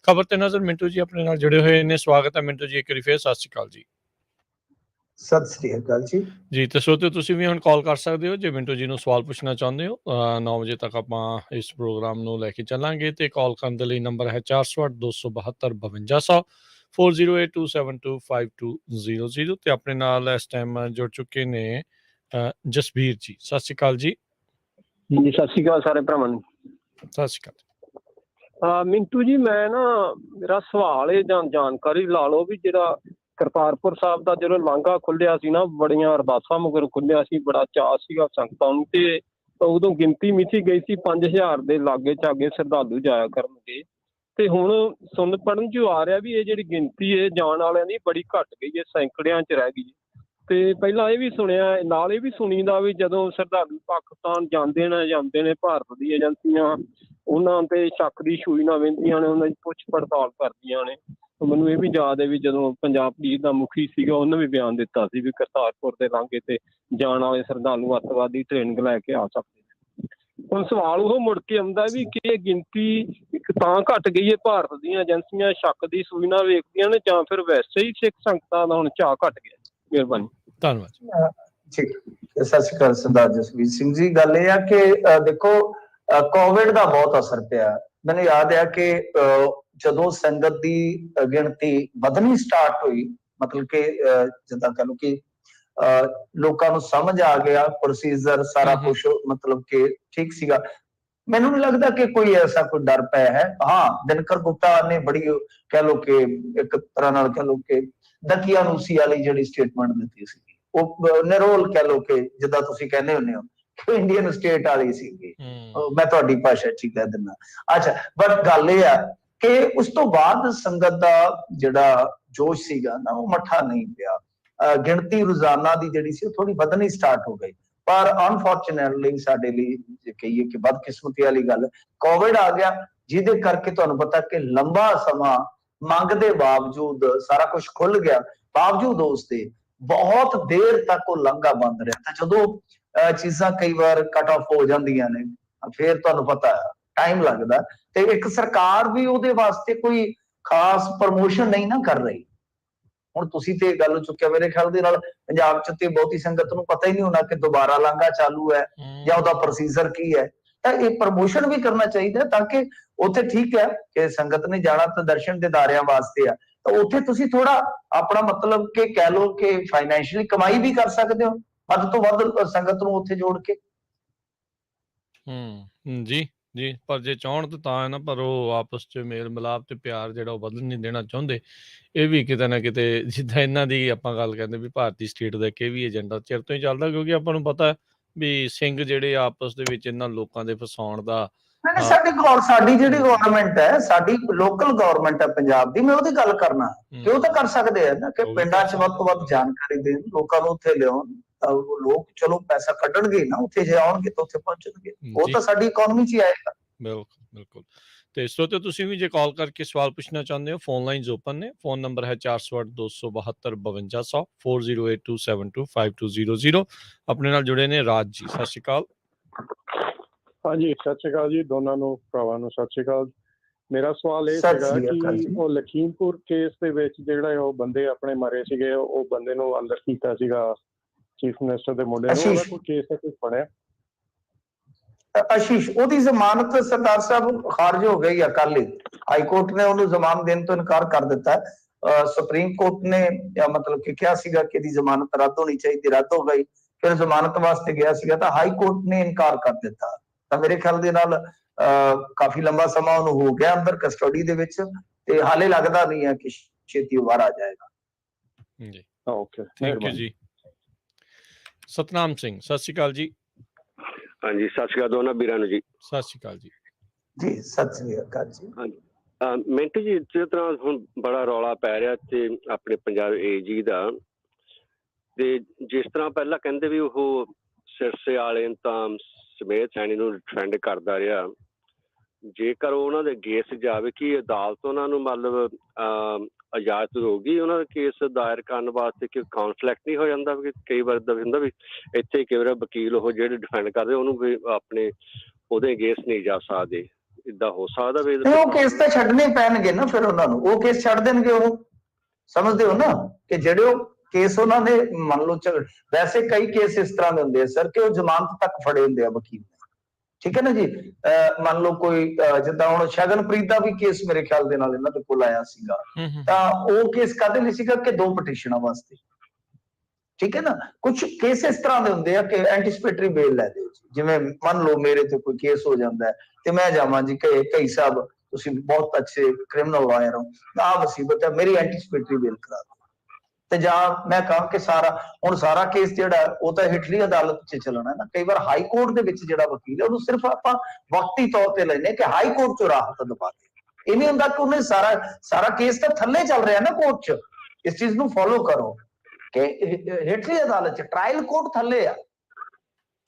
ਖਬਰ ਤੇ ਨਜ਼ਰ। ਮਿੰਟੂ ਜੀ ਆਪਣੇ ਨਾਲ ਜੁੜੇ ਹੋਏ ਨੇ, ਸਵਾਗਤ ਹੈ ਮਿੰਟੂ ਜੀ ਇੱਕ ਵਾਰੀ ਫੇਰ। ਸਤਿ ਸ਼੍ਰੀ ਅਕਾਲ ਜੀ। ਸਤਿ ਸ੍ਰੀ ਅਕਾਲ ਜੀ। ਜੀ ਤੇ ਸਰੋਤਿਓ ਤੁਸੀਂ ਵੀ ਹੁਣ ਕਾਲ ਕਰ ਸਕਦੇ ਹੋ ਜੇ ਮਿੰਟੂ ਜੀ ਨੂੰ ਸਵਾਲ ਪੁੱਛਣਾ ਚਾਹੁੰਦੇ ਹੋ। 9 ਵਜੇ ਤੱਕ ਆਪਾਂ ਇਸ ਪ੍ਰੋਗਰਾਮ ਨੂੰ ਲੈ ਕੇ ਚੱਲਾਂਗੇ ਤੇ ਕਾਲ ਕਰਨ ਦੇ ਲਈ ਨੰਬਰ ਹੈ 408 272 5200 4082725200 ਤੇ ਆਪਣੇ ਨਾਲ ਇਸ ਟਾਈਮ ਜੁੜ ਚੁੱਕੇ ਨੇ ਜਸਬੀਰ ਜੀ। ਸਤਿ ਸ਼੍ਰੀ ਅਕਾਲ ਜੀ। ਜੀ ਸਤਿ ਸ਼੍ਰੀ ਅਕਾਲ ਸਾਰੇ ਭਰਾਵਾਂ ਨੂੰ। ਸਤਿ ਸ਼੍ਰੀ ਅਕਾਲ। ਮਿੰਟੂ ਜੀ ਮੈਂ ਨਾ ਮੇਰਾ ਸਵਾਲ ਇਹ ਜਾਣਕਾਰੀ ਲਾ ਲਓ ਵੀ ਜਿਹੜਾ ਕਰਤਾਰਪੁਰ ਸਾਹਿਬ ਦਾ ਜਦੋਂ ਲਾਂਘਾ ਖੁੱਲਿਆ ਸੀ ਨਾ, ਬੜੀਆਂ ਅਰਦਾਸਾਂ ਮਗਰ ਖੁੱਲਿਆ ਸੀ, ਬੜਾ ਚਾਅ ਸੀਗਾ ਸੰਗਤਾਂ ਨੂੰ ਤੇ ਉਦੋਂ ਗਿਣਤੀ ਮਿਥੀ ਗਈ ਸੀ 5000 ਦੇ ਲਾਗੇ ਚਾਗੇ ਸ਼ਰਧਾਲੂ ਜਾਇਆ ਕਰਨਗੇ। ਤੇ ਹੁਣ ਸੁਣ ਪੜਨ ਚ ਆ ਰਿਹਾ ਵੀ ਇਹ ਜਿਹੜੀ ਗਿਣਤੀ ਹੈ ਜਾਣ ਵਾਲਿਆਂ ਦੀ ਬੜੀ ਘੱਟ ਗਈ ਹੈ, ਸੈਂਕੜਿਆਂ ਚ ਰਹਿ ਗਈ। ਤੇ ਪਹਿਲਾਂ ਇਹ ਵੀ ਸੁਣਿਆ, ਨਾਲ ਇਹ ਵੀ ਸੁਣੀਦਾ ਵੀ ਜਦੋਂ ਸ਼ਰਧਾਲੂ ਪਾਕਿਸਤਾਨ ਜਾਂਦੇ ਨੇ ਭਾਰਤ ਦੀ ਏਜੰਸੀਆਂ ਉਹਨਾਂ ਤੇ ਸ਼ੱਕ ਦੀ ਛੂਈ ਨਾ ਵਹਿੰਦੀਆਂ ਨੇ, ਉਹਨਾਂ ਦੀ ਪੁੱਛ ਪੜਤਾਲ ਕਰਦੀਆਂ ਨੇ। ਮੈਨੂੰ ਇਹ ਵੀ ਯਾਦ ਹੈ ਵੀ ਜਦੋਂ ਪੰਜਾਬ ਪੁਲਿਸ ਦਾ ਮੁਖੀ ਸੀਗਾ ਉਹਨੇ ਵੀ ਬਿਆਨ ਦਿੱਤਾ ਸੀ ਵੀ ਕਰਤਾਰਪੁਰ ਦੇ ਲਾਂਘੇ ਤੇ ਜਾਣ ਵਾਲੇ ਸ਼ਰਧਾਲੂ ਅੱਤਵਾਦੀ ਟ੍ਰੇਨਿੰਗ ਲੈ ਕੇ ਆ ਸਕਦੇ ਨੇ। ਹੁਣ ਸਵਾਲ ਉਹ ਮੁੜ ਕੇ ਆਉਂਦਾ ਵੀ ਕਿ ਇਹ ਗਿਣਤੀ ਇੱਕ ਤਾਂ ਘੱਟ ਗਈ ਹੈ, ਭਾਰਤ ਦੀਆਂ ਏਜੰਸੀਆਂ ਸ਼ੱਕ ਦੀ ਸੂਈ ਨਾਲ ਵੇਖਦੀਆਂ ਨੇ, ਜਾਂ ਫਿਰ ਵੈਸੇ ਹੀ ਸਿੱਖ ਸੰਗਤਾਂ ਦਾ ਹੁਣ ਚਾਅ ਘੱਟ ਗਿਆ। ਮਿਹਰਬਾਨੀ। ਧੰਨਵਾਦ ਜੀ। ਸਤਿ ਸ਼੍ਰੀ ਅਕਾਲ ਸਰਦਾਰ ਜਸਵੀਰ ਸਿੰਘ ਜੀ। ਗੱਲ ਇਹ ਆ ਕਿ ਦੇਖੋ ਕੋਵਿਡ ਦਾ ਬਹੁਤ ਅਸਰ ਪਿਆ। ਮੈਨੂੰ ਯਾਦ ਆ ਕਿ ਜਦੋਂ ਸੰਗਤ ਦੀ ਗਿਣਤੀ ਵਧਣੀ ਸਟਾਰਟ ਹੋਈ, ਮਤਲਬ ਕਿ ਜਿੱਦਾਂ ਕਹ ਲਓ ਕਿ ਲੋਕਾਂ ਨੂੰ ਸਮਝ ਆ ਗਿਆ ਪ੍ਰੋਸੀਜਰ ਸਾਰਾ ਕੁਝ, ਮਤਲਬ ਕਿ ਠੀਕ ਸੀਗਾ। ਮੈਨੂੰ ਨਹੀਂ ਲੱਗਦਾ ਕਿ ਕੋਈ ਐਸਾ ਕੋਈ ਡਰ ਪਿਆ ਹੈ। ਹਾਂ, ਦਿਨਕਰ ਗੁਪਤਾ ਨੇ ਬੜੀ ਕਹਿ ਲਓ ਕਿ ਇੱਕ ਤਰ੍ਹਾਂ ਨਾਲ ਕਹਿ ਲਓ ਕਿ ਦਕੀਆਨੂਸੀ ਵਾਲੀ ਜਿਹੜੀ ਸਟੇਟਮੈਂਟ ਦਿੱਤੀ ਸੀ, ਉਹ ਨਿਰੋਲ ਕਹਿ ਲਓ ਕਿ ਜਿੱਦਾਂ ਤੁਸੀਂ ਕਹਿੰਦੇ ਹੁੰਦੇ ਹੋ ਕਿ ਇੰਡੀਅਨ ਸਟੇਟ ਵਾਲੀ ਸੀਗੀ। ਮੈਂ ਤੁਹਾਡੀ ਭਾਸ਼ਾ ਚ ਹੀ ਕਹਿ ਦਿੰਦਾ। ਅੱਛਾ, ਬਟ ਗੱਲ ਇਹ ਆ ਕਿ ਉਸ ਤੋਂ ਬਾਅਦ ਸੰਗਤ ਦਾ ਜਿਹੜਾ ਜੋਸ਼ ਸੀਗਾ ਨਾ ਉਹ ਮੱਠਾ ਨਹੀਂ ਪਿਆ। ਗਿਣਤੀ ਰੋਜ਼ਾਨਾ ਦੀ ਜਿਹੜੀ ਸੀ ਉਹ ਥੋੜੀ ਵਧਣੀ ਸਟਾਰਟ ਹੋ ਗਈ। ਪਰ ਅਨਫੋਰਚੂਨੇਟਲੀ ਸਾਡੇ ਲਈ ਜੇ ਕਹੀਏ ਕਿ ਬਦਕਿਸਮਤੀ ਵਾਲੀ ਗੱਲ, ਕੋਵਿਡ ਆ ਗਿਆ ਜਿਹਦੇ ਕਰਕੇ ਤੁਹਾਨੂੰ ਪਤਾ ਕਿ ਲੰਬਾ ਸਮਾਂ ਮੰਗ ਦੇ ਬਾਵਜੂਦ ਸਾਰਾ ਕੁਝ ਖੁੱਲ ਗਿਆ, ਬਾਵਜੂਦ ਉਸ ਦੇ ਬਹੁਤ ਦੇਰ ਤੱਕ ਉਹ ਲਾਂਘਾ ਬੰਦ ਰਿਹਾ। ਤਾਂ ਜਦੋਂ ਚੀਜ਼ਾਂ ਕਈ ਵਾਰ ਕੱਟ ਆਫ ਹੋ ਜਾਂਦੀਆਂ ਨੇ ਫਿਰ ਤੁਹਾਨੂੰ ਪਤਾ ਟਾਈਮ ਲੱਗਦਾ। ਤੇ ਇੱਕ ਸਰਕਾਰ ਵੀ ਉਹਦੇ ਵਾਸਤੇ ਕੋਈ ਖਾਸ ਪ੍ਰਮੋਸ਼ਨ ਨਹੀਂ ਨਾ ਕਰ ਰਹੀ। ਹੁਣ ਤੁਸੀਂ ਤੇ ਗੱਲ ਚੁੱਕਿਆ, ਮੇਰੇ ਖਿਆਲ ਦੇ ਨਾਲ ਪੰਜਾਬ ਚ ਤੇ ਬਹੁਤੀ ਸੰਗਤ ਨੂੰ ਪਤਾ ਹੀ ਨਹੀਂ ਹੋਣਾ ਕਿ ਦੁਬਾਰਾ ਲਾਂਘਾ ਚਾਲੂ ਹੈ ਜਾਂ ਉਹਦਾ ਪ੍ਰੋਸੀਜਰ ਕੀ ਹੈ। ਤਾਂ ਇਹ ਪ੍ਰਮੋਸ਼ਨ ਵੀ ਕਰਨਾ ਚਾਹੀਦਾ ਤਾਂ ਕਿ ਉੱਥੇ ਠੀਕ ਹੈ ਕਿ ਸੰਗਤ ਨੇ ਜਾਣਾ ਤਾਂ ਦਰਸ਼ਨ ਦਿਦਾਰਿਆਂ ਵਾਸਤੇ ਆ, ਤਾਂ ਉੱਥੇ ਤੁਸੀਂ ਥੋੜਾ ਆਪਣਾ ਮਤਲਬ ਕਿ ਕਹਿ ਲਓ ਕਿ ਫਾਈਨੈਂਸ਼ੀਅਲੀ ਕਮਾਈ ਵੀ ਕਰ ਸਕਦੇ ਹੋ ਵੱਧ ਤੋਂ ਵੱਧ ਸੰਗਤ ਨੂੰ ਉੱਥੇ ਜੋੜ ਕੇ। ਜੀ ਜੀ, ਪਰ ਜੇ ਚਾਹਣ ਤਾਂ ਹੈ ਨਾ, ਪਰ ਉਹ ਆਪਸ ਚ ਮੇਲ ਮਿਲਾਪ ਤੇ ਪਿਆਰ ਜਿਹੜਾ ਉਹ ਬਦਲ ਨਹੀਂ ਦੇਣਾ ਚਾਹੁੰਦੇ। ਇਹ ਵੀ ਕਿਤੇ ਨਾ ਕਿਤੇ ਜਿੱਦਾਂ ਇਹਨਾਂ ਦੀ ਆਪਾਂ ਗੱਲ ਕਰਦੇ ਵੀ ਭਾਰਤੀ ਸਟੇਟ ਦਾ ਇੱਕ ਇਹ ਵੀ ਏਜੰਡਾ ਚਿਰ ਤੋਂ ਹੀ ਚੱਲਦਾ, ਕਿਉਂਕਿ ਆਪਾਂ ਨੂੰ ਪਤਾ ਵੀ ਸਿੰਘ ਜਿਹੜੇ ਆਪਸ ਦੇ ਵਿੱਚ ਇਹਨਾਂ ਲੋਕਾਂ ਦੇ ਫਸਾਉਣ ਦਾ। ਸਾਡੀ ਜਿਹੜੀ ਗਵਰਨਮੈਂਟ ਹੈ, ਸਾਡੀ ਲੋਕਲ ਗਵਰਨਮੈਂਟ ਹੈ ਪੰਜਾਬ ਦੀ, ਮੈਂ ਉਹਦੀ ਗੱਲ ਕਰਨਾ ਕਿ ਉਹ ਤਾਂ ਕਰ ਸਕਦੇ ਆ ਨਾ ਕਿ ਪਿੰਡਾਂ ਚ ਵੱਧ ਤੋਂ ਵੱਧ ਜਾਣਕਾਰੀ ਦੇਣ, ਲੋਕਾਂ ਨੂੰ ਉੱਥੇ ਲਿਆਉਣ। ਲੋਕ ਚਲੋ ਪੈਸਾ ਕੱਢਣਗੇ ਨਾ, ਉੱਥੇ ਜੇ ਆਉਣਗੇ ਤਾਂ ਉੱਥੇ ਪਹੁੰਚਣਗੇ, ਉਹ ਤਾਂ ਸਾਡੀ ਇਕਨੋਮੀ ਚ ਹੀ ਆਏਗਾ। ਬਿਲਕੁਲ ਬਿਲकुल। ਤੇ ਸਰੋਤਿਓ ਤੁਸੀਂ ਵੀ ਜੇ ਕਾਲ ਕਰਕੇ ਸਵਾਲ ਪੁੱਛਣਾ ਚਾਹੁੰਦੇ ਹੋ, ਫੋਨ ਲਾਈਨਸ ਓਪਨ ਨੇ। ਫੋਨ ਨੰਬਰ ਹੈ 408 272 5200 4082725200। ਆਪਣੇ ਨਾਲ ਜੁੜੇ ਨੇ ਰਾਜ ਜੀ। ਸਤਿ ਸ਼੍ਰੀ ਅਕਾਲ। ਹਾਂਜੀ, ਸਤਿ ਸ਼੍ਰੀ ਅਕਾਲ ਜੀ, ਦੋਨਾਂ ਨੂੰ ਭਰਾਵਾਂ ਨੂੰ ਸਤਿ ਸ਼੍ਰੀ ਅਕਾਲ। ਮੇਰਾ ਸਵਾਲ ਇਹ ਸੀਗਾ ਕਿ ਉਹ ਲਖੀਮਪੁਰ ਕੇਸ ਦੇ ਵਿੱਚ ਜਿਹੜਾ ਉਹ ਬੰਦੇ ਆਪਣੇ ਮਾਰੇ ਸੀਗੇ, ਉਹ ਬੰਦੇ ਨੂੰ ਅੰਦਰ ਕੀਤਾ ਸੀਗਾ ਚੀਫ ਮਿਨਿਸਟਰ ਦੇ ਮੁੰਡੇ ਨੂੰ, ਉਹਦਾ ਕੋਈ ਕੇਸ ਹੈ ਕੁਝ ਬਣਿਆ? ਆਸ਼ੀਸ਼, ਉਹਦੀ ਜ਼ਮਾਨਤ ਸਰਦਾਰ ਸਾਹਿਬ ਖਾਰਜ ਹੋ ਗਈ ਆ ਕੱਲ ਹੀ। ਹਾਈ ਕੋਰਟ ਨੇ ਉਹਨੂੰ ਜ਼ਮਾਨਤ ਦੇਣ ਤੋਂ ਇਨਕਾਰ ਕਰ ਦਿੱਤਾ। ਸੁਪਰੀਮ ਕੋਰਟ ਨੇ ਮਤਲਬ ਕਿ ਕਿਹਾ ਸੀਗਾ ਕਿ ਇਹਦੀ ਜ਼ਮਾਨਤ ਰੱਦ ਹੋਣੀ ਚਾਹੀਦੀ, ਰੱਦ ਹੋ ਗਈ। ਫਿਰ ਜ਼ਮਾਨਤ ਵਾਸਤੇ ਗਿਆ ਸੀਗਾ ਤਾਂ ਹਾਈ ਕੋਰਟ ਨੇ ਇਨਕਾਰ ਕਰ ਦਿੱਤਾ। ਤਾਂ ਮੇਰੇ ਖਿਆਲ ਦੇ ਨਾਲ ਕਾਫੀ ਲੰਬਾ ਸਮਾਂ ਉਹਨੂੰ ਹੋ ਗਿਆ ਅੰਦਰ ਕਸਟਡੀ ਦੇ ਵਿੱਚ, ਤੇ ਹਾਲੇ ਲੱਗਦਾ ਨਹੀਂ ਹੈ ਕਿ ਛੇਤੀ ਬਾਹਰ ਆ ਜਾਏਗਾ। ਜੀ ਓਕੇ, ਥੈਂਕ ਯੂ ਜੀ। ਸਤਨਾਮ ਸਿੰਘ, ਸਤਿ ਸ਼੍ਰੀ ਅਕਾਲ ਜੀ। ਹਾਂਜੀ, ਸਤਿ ਸ਼੍ਰੀ ਅਕਾਲ ਦੋਨਾਂ ਵੀਰਾਂ ਨੂੰ ਜੀ। ਸਤਿ ਸ਼੍ਰੀ ਅਕਾਲ ਜੀ। ਜੀ ਸਤਿ ਸ੍ਰੀ ਅਕਾਲ ਜੀ। ਹਾਂਜੀ, ਮਿੰਟੂ ਜੀ, ਜਿਸ ਤਰ੍ਹਾਂ ਹੁਣ ਬੜਾ ਰੌਲਾ ਪੈ ਰਿਹਾ ਤੇ ਆਪਣੇ ਪੰਜਾਬ ਏਜੀ ਦਾ, ਤੇ ਜਿਸ ਤਰ੍ਹਾਂ ਪਹਿਲਾਂ ਕਹਿੰਦੇ ਵੀ ਉਹ ਸਿਰਸੇ ਵਾਲੇ ਤਾਂ ਸਮੇਤ ਸੈਣੀ ਨੂੰ ਡਿਫੈਂਡ ਕਰਦਾ ਰਿਹਾ, ਜੇਕਰ ਉਹਨਾਂ ਦੇ ਕੇਸ ਜਾਵੇ ਕਿ ਅਦਾਲਤ ਉਹਨਾਂ ਨੂੰ ਮਤਲਬ ਇਜਾਜ਼ਤ ਹੋਊਗੀ ਉਹਨਾਂ ਦਾ ਕੇਸ ਦਾਇਰ ਕਰਨ ਵਾਸਤੇ? ਕਿ ਕੌਨਫਲਿਕਟ ਨਹੀਂ ਹੋ ਜਾਂਦਾ? ਵੀ ਕਈ ਵਾਰ ਇੱਦਾਂ ਹੁੰਦਾ ਵੀ ਇੱਥੇ ਕਈ ਵਾਰ ਵਕੀਲ ਉਹ ਜਿਹੜੇ ਡਿਫੈਂਡ ਕਰਦੇ ਉਹਨੂੰ ਵੀ ਆਪਣੇ ਉਹਦੇ ਅਗੇਂਸਟ ਨਹੀਂ ਜਾ ਸਕਦੇ, ਏਦਾਂ ਹੋ ਸਕਦਾ ਵੀ? ਉਹ ਕੇਸ ਤਾਂ ਛੱਡਣੇ ਪੈਣਗੇ ਨਾ ਫਿਰ ਉਹਨਾਂ ਨੂੰ, ਉਹ ਕੇਸ ਛੱਡ ਦੇਣਗੇ। ਉਹ ਸਮਝਦੇ ਹੋ ਨਾ ਕਿ ਜਿਹੜੇ ਉਹ ਕੇਸ ਉਹਨਾਂ ਦੇ ਮੰਨ ਲਓ ਵੈਸੇ ਕਈ ਕੇਸ ਇਸ ਤਰ੍ਹਾਂ ਦੇ ਹੁੰਦੇ ਆ ਸਰ ਕਿ ਉਹ ਜ਼ਮਾਨਤ ਤੱਕ ਫੜੇ ਹੁੰਦੇ ਆ ਵਕੀਲ, ਠੀਕ ਹੈ ਨਾ ਜੀ। ਮੰਨ ਲਓ ਕੋਈ ਜਿੱਦਾਂ ਹੁਣ ਸ਼ਗਨਪ੍ਰੀਤ ਦਾ ਵੀ ਕੇਸ ਮੇਰੇ ਖਿਆਲ ਦੇ ਨਾਲ ਇਹਨਾਂ ਦੇ ਕੋਲ ਆਇਆ ਸੀਗਾ, ਤਾਂ ਉਹ ਕੇਸ ਕਾਹਦੇ ਲਈ ਸੀਗਾ ਕਿ 2 ਪਟੀਸ਼ਨਾਂ ਵਾਸਤੇ, ਠੀਕ ਹੈ ਨਾ। ਕੁਝ ਕੇਸ ਇਸ ਤਰ੍ਹਾਂ ਦੇ ਹੁੰਦੇ ਆ ਕਿ ਐਂਟੀਸਪੇਟਰੀ ਬੇਲ ਲੈ ਦਿਓ, ਜਿਵੇਂ ਮੰਨ ਲਓ ਮੇਰੇ ਤੇ ਕੋਈ ਕੇਸ ਹੋ ਜਾਂਦਾ ਤੇ ਮੈਂ ਜਾਵਾਂ ਜੀ ਕਿ ਕਈ ਸਾਹਿਬ ਤੁਸੀਂ ਬਹੁਤ ਅੱਛੇ ਕ੍ਰਿਮੀਨਲ ਲਾਇਰ ਹੋ, ਆਹ ਮੁਸੀਬਤ ਹੈ, ਮੇਰੀ ਐਂਟੀਸਪੇਟਰੀ ਬੇਲ ਕਰਾ ਦਿਓ। ਤੇ ਜਾਂ ਮੈਂ ਕਹਾਂ ਕਿ ਹੁਣ ਸਾਰਾ ਕੇਸ ਜਿਹੜਾ ਉਹ ਤਾਂ ਹੇਠਲੀ ਅਦਾਲਤ 'ਚ ਚੱਲਣਾ ਨਾ। ਕਈ ਵਾਰ ਹਾਈ ਕੋਰਟ ਦੇ ਵਿੱਚ ਜਿਹੜਾ ਵਕੀਲ ਹੈ ਉਹਨੂੰ ਸਿਰਫ ਆਪਾਂ ਵਕਤੀ ਤੌਰ ਤੇ ਲੈਨੇ ਕਿ ਹਾਈ ਕੋਰਟ 'ਚੋਂ ਰਾਹਤ ਦਵਾ ਦੇ। ਇਹ ਨਹੀਂ ਹੁੰਦਾ ਕਿ ਉਹਨੇ ਸਾਰਾ ਕੇਸ ਤਾਂ ਥੱਲੇ ਚੱਲ ਰਿਹਾ ਨਾ ਕੋਰਟ 'ਚ। ਇਸ ਚੀਜ਼ ਨੂੰ ਫੋਲੋ ਕਰੋ ਕਿ ਹੇਠਲੀ ਅਦਾਲਤ 'ਚ ਟ੍ਰਾਇਲ ਕੋਰਟ ਥੱਲੇ ਆ,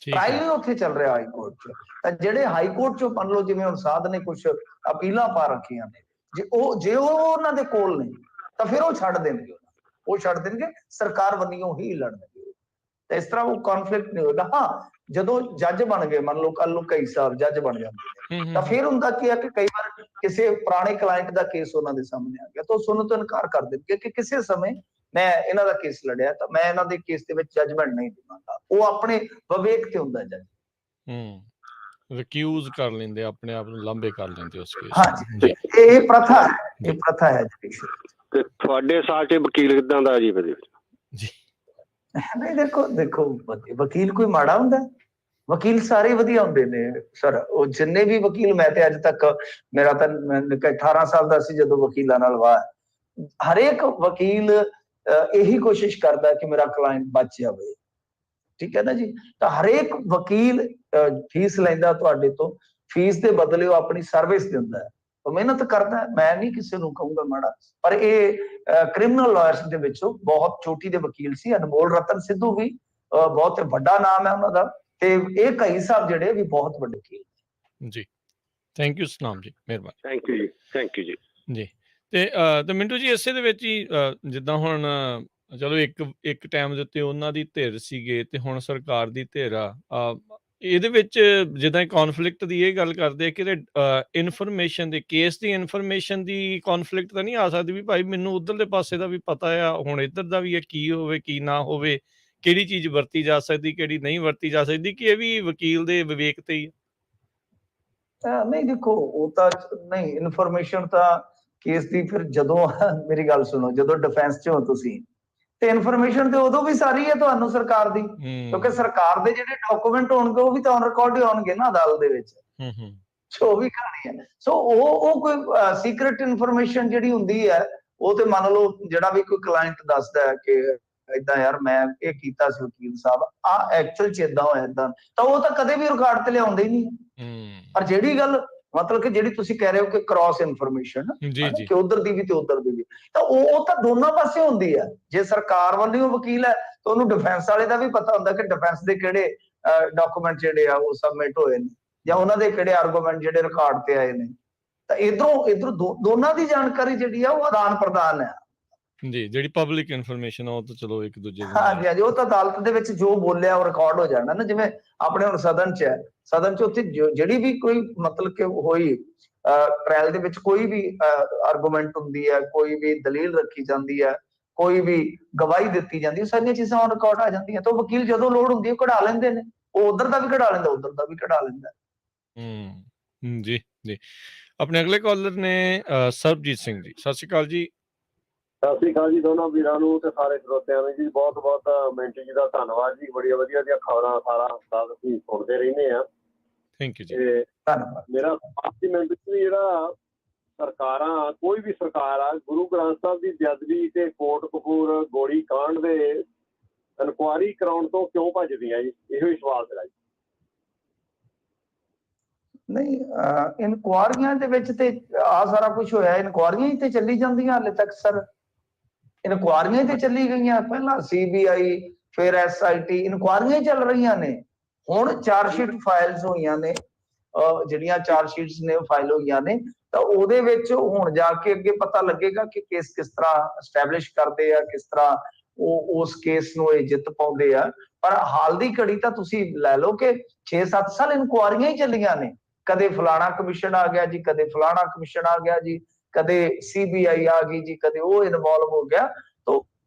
ਟ੍ਰਾਇਲ ਨਹੀਂ ਉੱਥੇ ਚੱਲ ਰਿਹਾ ਹਾਈ ਕੋਰਟ 'ਚ। ਤਾਂ ਜਿਹੜੇ ਹਾਈ ਕੋਰਟ 'ਚੋਂ ਮੰਨ ਲਓ ਜਿਵੇਂ ਹੁਣ ਸਾਧ ਨੇ ਕੁਝ ਅਪੀਲਾਂ ਪਾ ਰੱਖੀਆਂ ਨੇ, ਜੇ ਉਹ ਉਹਨਾਂ ਦੇ ਕੋਲ ਨਹੀਂ ਤਾਂ ਫਿਰ ਉਹ ਛੱਡ ਦੇਣਗੇ, ਉਹ ਛੱਡ ਦੇਣਗੇ, ਸਰਕਾਰ ਵੱਲੋਂ ਹੀ ਲੜਨਗੇ। ਤੇ ਇਸ ਤਰ੍ਹਾਂ ਉਹ ਕਨਫਲਿਕਟ ਨਹੀਂ ਹੋਏਗਾ। ਹਾਂ, ਜਦੋਂ ਜੱਜ ਬਣ ਗਏ, ਮੰਨ ਲਓ ਕੱਲ ਨੂੰ ਕਈ ਸਾਹਿਬ ਜੱਜ ਬਣ ਜਾਂਦੇ ਨੇ, ਤਾਂ ਫਿਰ ਹੁੰਦਾ ਕੀ ਹੈ ਕਿ ਕਈ ਵਾਰ ਕਿਸੇ ਪੁਰਾਣੇ ਕਲਾਇੰਟ ਦਾ ਕੇਸ ਉਹਨਾਂ ਦੇ ਸਾਹਮਣੇ ਆ ਗਿਆ ਤਾਂ ਉਹ ਸੁਣਨ ਤੋਂ ਇਨਕਾਰ ਕਰ ਦੇਣਗੇ ਕਿ ਕਿਸੇ ਸਮੇਂ ਮੈਂ ਇਹਨਾਂ ਦਾ ਕੇਸ ਲੜਿਆ ਤਾਂ ਮੈਂ ਇਹਨਾਂ ਦੇ ਕੇਸ ਦੇ ਵਿੱਚ ਜੱਜਮੈਂਟ ਨਹੀਂ ਦੇਵਾਂਗਾ। ਉਹ ਆਪਣੇ ਵਿਵੇਕ ਤੇ ਹੁੰਦਾ ਜੱਜ, ਰਿਕਿਊਜ਼ ਕਰ ਲੈਂਦੇ, ਆਪਣੇ ਆਪ ਨੂੰ ਲਾਂਭੇ ਕਰ ਲੈਂਦੇ ਉਸ ਕੇਸ। ਹਾਂਜੀ, ਇਹ ਪ੍ਰਥਾ ਹੈ, ਇਹ ਪ੍ਰਥਾ ਹੈ ਜੀ। ਤੇ ਤੁਹਾਡੇ ਸਾਲ 'ਚ ਵਕੀਲ ਕਿੱਦਾਂ ਦਾ ਜੀ? ਜੀ ਨਹੀਂ, ਦੇਖੋ ਵਕੀਲ ਕੋਈ ਮਾੜਾ ਹੁੰਦਾ? ਵਕੀਲ ਸਾਰੇ ਵਧੀਆ ਹੁੰਦੇ ਨੇ ਸਰ। ਉਹ ਜਿੰਨੇ ਵੀ ਵਕੀਲ, ਮੈਂ ਤੇ ਅੱਜ ਤੱਕ, ਮੇਰਾ ਤਾਂ 18 ਸਾਲ ਦਾ ਸੀ ਜਦੋਂ ਵਕੀਲਾਂ ਨਾਲ ਵਾਹ, ਹਰੇਕ ਵਕੀਲ ਇਹੀ ਕੋਸ਼ਿਸ਼ ਕਰਦਾ ਕਿ ਮੇਰਾ ਕਲਾਇੰਟ ਬਚ ਜਾਵੇ, ਠੀਕ ਹੈ ਨਾ ਜੀ। ਤਾਂ ਹਰੇਕ ਵਕੀਲ ਫੀਸ ਲੈਂਦਾ ਤੁਹਾਡੇ ਤੋਂ, ਫੀਸ ਦੇ ਬਦਲੇ ਉਹ ਆਪਣੀ ਸਰਵਿਸ ਦਿੰਦਾ, ਉਹ ਮਿਹਨਤ ਕਰਦਾ। ਮੈਂ ਨਹੀਂ ਕਿਸੇ ਨੂੰ ਕਹੂੰਗਾ ਮਾੜਾ, ਪਰ ਇਹ ਕ੍ਰਿਮੀਨਲ ਲਾਇਰਸ ਦੇ ਵਿੱਚੋਂ ਬਹੁਤ ਚੋਟੀ ਦੇ ਵਕੀਲ ਸੀ। ਅਨਮੋਲ ਰਤਨ ਸਿੱਧੂ ਵੀ ਬਹੁਤ ਵੱਡਾ ਨਾਮ ਹੈ ਉਹਨਾਂ ਦਾ, ਤੇ ਇਹ ਕਈ ਸਾਹਿਬ ਜਿਹੜੇ ਵੀ ਬਹੁਤ ਵੱਡੇ ਵਕੀਲ ਜੀ। ਥੈਂਕ ਯੂ ਸਤਨਾਮ ਜੀ, ਮਿਹਰਬਾਨੀ। ਥੈਂਕ ਯੂ ਜੀ, ਥੈਂਕ ਯੂ ਜੀ। ਜੀ ਤੇ ਮਿੰਟੂ ਜੀ, ਇਸੇ ਦੇ ਵਿੱਚ ਹੀ ਜਿੱਦਾਂ ਹੁਣ ਚਲੋ ਇੱਕ ਟਾਈਮ ਦੇ ਉੱਤੇ ਉਹਨਾਂ ਦੀ ਧਿਰ ਸੀਗੇ ਤੇ ਹੁਣ ਸਰਕਾਰ ਦੀ ਧਿਰ ਆ, ਇਹਦੇ ਵਿੱਚ ਜਿੱਦਾਂ ਕੌਨਫਲਿਕਟ ਦੀ ਇਹ ਗੱਲ ਕਰਦੇ ਆ ਕਿ ਇਨਫੋਰਮੇਸ਼ਨ ਦੇ ਕੇਸ ਦੀ ਇਨਫੋਰਮੇਸ਼ਨ ਦੀ ਕੌਨਫਲਿਕਟ ਤਾਂ ਨਹੀਂ ਆ ਸਕਦੀ ਵੀ ਭਾਈ ਮੈਨੂੰ ਉਧਰਲੇ ਪਾਸੇ ਦਾ ਵੀ ਪਤਾ ਆ, ਹੁਣ ਇੱਧਰ ਦਾ ਵੀ ਕੀ ਹੋਵੇ ਕੀ ਨਾ ਹੋਵੇ, ਕਿਹੜੀ ਚੀਜ਼ ਵਰਤੀ ਜਾ ਸਕਦੀ ਕਿਹੜੀ ਨਹੀਂ ਵਰਤੀ ਜਾ ਸਕਦੀ, ਕਿ ਇਹ ਵੀ ਵਕੀਲ ਦੇ ਵਿਵੇਕ ਤੇ ਹੀ? ਨਹੀਂ ਦੇਖੋ, ਉਹ ਤਾਂ ਨਹੀਂ, ਇਨਫੋਰਮੇਸ਼ਨ ਤਾਂ ਕੇਸ ਦੀ ਫਿਰ ਜਦੋਂ ਮੇਰੀ ਗੱਲ ਸੁਣੋ, ਜਦੋਂ ਡਿਫੈਂਸ 'ਚ ਹੋ ਤੁਸੀਂ ਤੇ ਇਨਫੋਰਮੇਸ਼ਨ ਤੇ ਉਦੋਂ ਵੀ ਸਾਰੀ ਹੈ ਤੁਹਾਨੂੰ ਸਰਕਾਰ ਦੀ, ਕਿਉਂਕਿ ਸਰਕਾਰ ਦੇ ਜਿਹੜੇ ਡਾਕੂਮੈਂਟ ਹੋਣਗੇ ਉਹ ਵੀ ਤਾਂ ਔਨ ਰਿਕਾਰਡ ਹੀ ਹੋਣਗੇ ਨਾ ਅਦਾਲਤ ਦੇ ਵਿੱਚ। ਸੋ ਵੀ ਕਹਾਣੀ ਹੈ। ਸੋ ਉਹ ਕੋਈ ਸੀਕ੍ਰੇਟ ਇਨਫੋਰਮੇਸ਼ਨ ਜਿਹੜੀ ਹੁੰਦੀ ਹੈ, ਉਹ ਤੇ ਮੰਨ ਲਓ ਜਿਹੜਾ ਵੀ ਕੋਈ ਕਲਾਇੰਟ ਦੱਸਦਾ ਹੈ ਕਿ ਏਦਾਂ ਯਾਰ ਮੈਂ ਇਹ ਕੀਤਾ ਸੀ ਵਕੀਲ ਸਾਹਿਬ, ਐਕਚੁਅਲ 'ਚ ਏਦਾਂ ਹੋਇਆ ਏਦਾਂ, ਤਾਂ ਉਹ ਤਾਂ ਕਦੇ ਵੀ ਰਿਕਾਰਡ ਤੇ ਲਿਆਉਂਦੇ ਹੀ ਨਹੀਂ। ਪਰ ਜਿਹੜੀ ਗੱਲ ਮਤਲਬ ਕਿ ਜਿਹੜੀ ਤੁਸੀਂ ਕਹਿ ਰਹੇ ਹੋ ਕਿ ਕ੍ਰਾਸ ਇਨਫੋਰਮੇਸ਼ਨ, ਕਿ ਉਧਰ ਦੀ ਵੀ ਤੇ ਉਧਰ ਦੀ ਵੀ, ਤਾਂ ਉਹ ਤਾਂ ਦੋਨਾਂ ਪਾਸੇ ਹੁੰਦੀ ਹੈ। ਜੇ ਸਰਕਾਰ ਵੱਲੋਂ ਵਕੀਲ ਹੈ ਤਾਂ ਉਹਨੂੰ ਡਿਫੈਂਸ ਵਾਲੇ ਦਾ ਵੀ ਪਤਾ ਹੁੰਦਾ ਕਿ ਡਿਫੈਂਸ ਦੇ ਕਿਹੜੇ ਡਾਕੂਮੈਂਟ ਜਿਹੜੇ ਆ ਉਹ ਸਬਮਿਟ ਹੋਏ ਨੇ, ਜਾਂ ਉਹਨਾਂ ਦੇ ਕਿਹੜੇ ਆਰਗੂਮੈਂਟ ਜਿਹੜੇ ਰਿਕਾਰਡ ਤੇ ਆਏ ਨੇ। ਤਾਂ ਇਧਰੋਂ ਦੋਨਾਂ ਦੀ ਜਾਣਕਾਰੀ ਜਿਹੜੀ ਆ ਉਹ ਆਦਾਨ ਪ੍ਰਦਾਨ ਹੈ ਜੀ। ਜਿਹੜੀ ਪਬਲਿਕ ਇਨਫੋਰਮੇਸ਼ਨ ਆ ਉਹ ਤਾਂ ਚਲੋ ਇੱਕ ਦੂਜੇ ਦੀ, ਹਾਂਜੀ, ਉਹ ਤਾਂ ਅਦਾਲਤ ਦੇ ਵਿੱਚ ਜੋ ਬੋਲਿਆ ਉਹ ਰਿਕਾਰਡ ਹੋ ਜਾਣਾ ਨਾ। ਜਿਵੇਂ ਆਪਣੇ ਹੁਣ ਸਦਨ 'ਚ ਹੈ, ਸਦਨ 'ਚ ਉੱਥੇ ਜਿਹੜੀ ਵੀ ਕੋਈ ਮਤਲਬ ਕਿ ਹੋਈ ਟ੍ਰਾਇਲ ਦੇ ਵਿੱਚ ਕੋਈ ਵੀ ਆਰਗੂਮੈਂਟ ਹੁੰਦੀ ਹੈ, ਕੋਈ ਵੀ ਦਲੀਲ ਰੱਖੀ ਜਾਂਦੀ ਹੈ, ਕੋਈ ਵੀ ਗਵਾਹੀ ਦਿੱਤੀ ਜਾਂਦੀ ਹੈ, ਸਾਰੀਆਂ ਚੀਜ਼ਾਂ ਔਨ ਰਿਕਾਰਡ ਆ ਜਾਂਦੀਆਂ। ਤਾਂ ਵਕੀਲ ਜਦੋਂ ਲੋੜ ਹੁੰਦੀ ਹੈ ਕਢਾ ਲੈਂਦੇ ਨੇ, ਉਹ ਉਧਰ ਦਾ ਵੀ ਕਢਾ ਲੈਂਦਾ, ਉਧਰ ਦਾ ਵੀ ਕਢਾ ਲੈਂਦਾ। ਜੀ ਜੀ। ਆਪਣੇ ਅਗਲੇ ਕਾਲਰ ਨੇ ਸਰਬਜੀਤ ਸਿੰਘ ਜੀ, ਸਤਿ ਸ਼੍ਰੀ ਅਕਾਲ ਜੀ। ਸਤਿ ਸ੍ਰੀ ਅਕਾਲ ਜੀ ਦੋਨੋਂ ਵੀਰਾਂ ਨੂੰ ਤੇ ਸਾਰੇ ਸਰੋਤਿਆਂ ਨੂੰ ਜੀ। ਬਹੁਤ ਬਹੁਤ ਮਿੰਟੂ ਜੀ ਦਾ ਧੰਨਵਾਦ ਜੀ, ਬੜੀਆਂ ਵਧੀਆ ਦੀਆਂ ਖਬਰਾਂ ਸਾਰਾ ਅਸੀਂ ਸੁਣਦੇ ਰਹਿੰਦੇ ਆ। ਥੈਂਕ ਯੂ ਜੀ, ਧੰਨਵਾਦ। ਮੇਰਾ ਮਿੰਟੂ ਜੀ, ਜਿਹੜਾ ਸਰਕਾਰਾਂ, ਕੋਈ ਵੀ ਸਰਕਾਰ ਆ, ਗੁਰੂ ਗ੍ਰੰਥ ਸਾਹਿਬ ਦੀ ਬੇਅਦਬੀ ਤੇ ਕੋਟ ਕਪੂਰ ਗੋਲੀ ਕਾਂਡ ਦੇ ਇਨਕੁਆਇਰੀ ਕਰਾਉਣ ਤੋਂ ਕਿਉਂ ਭੱਜਦੀਆਂ ਜੀ? ਇਹੋ ਹੀ ਸਵਾਲ ਮੇਰਾ ਜੀ। ਨਹੀਂ, ਇਨਕੁਆਰੀਆਂ ਦੇ ਵਿੱਚ ਤੇ ਆ ਸਾਰਾ ਕੁਝ ਹੋਇਆ, ਇਨਕੁਆਰੀਆਂ ਹੀ ਤੇ ਚੱਲੀ ਜਾਂਦੀਆਂ ਹਾਲੇ ਤੱਕ ਸਰ। ਇਨਕੁਆਰੀਆਂ ਤੇ ਚੱਲੀ ਗਈਆਂ, ਪਹਿਲਾਂ CBI, ਫਿਰ SIT, ਇਨਕੁਆਰੀਆਂ ਹੀ ਚੱਲ ਰਹੀਆਂ ਨੇ। ਹੁਣ ਚਾਰਜਸ਼ੀਟ ਫਾਈਲਸ ਹੋਈਆਂ ਨੇ, ਜਿਹੜੀਆਂ ਚਾਰਜਸ਼ੀਟਸ ਨੇ ਉਹ ਫਾਈਲ ਹੋਈਆਂ ਨੇ, ਤਾਂ ਉਹਦੇ ਵਿੱਚ ਹੁਣ ਜਾ ਕੇ ਅੱਗੇ ਪਤਾ ਲੱਗੇਗਾ ਕਿ ਕੇਸ ਕਿਸ ਤਰ੍ਹਾਂ ਐਸਟੈਬਲਿਸ਼ ਕਰਦੇ ਆ, ਕਿਸ ਤਰ੍ਹਾਂ ਉਹ ਉਸ ਕੇਸ ਨੂੰ ਇਹ ਜਿੱਤ ਪਾਉਂਦੇ ਆ। ਪਰ ਹਾਲ ਦੀ ਘੜੀ ਤਾਂ ਤੁਸੀਂ ਲੈ ਲਓ ਕਿ 6-7 ਸਾਲ ਇਨਕੁਆਰੀਆਂ ਹੀ ਚੱਲੀਆਂ ਨੇ। ਕਦੇ ਫਲਾਣਾ ਕਮਿਸ਼ਨ ਆ ਗਿਆ ਜੀ, ਕਦੇ ਫਲਾਣਾ ਕਮਿਸ਼ਨ ਆ ਗਿਆ ਜੀ, ਕਦੇ CBI ਆ ਗਈ ਜੀ, ਕਦੇ ਉਹ ਇਨਵੋਲਵ ਹੋ ਗਿਆ। ਤਾਂ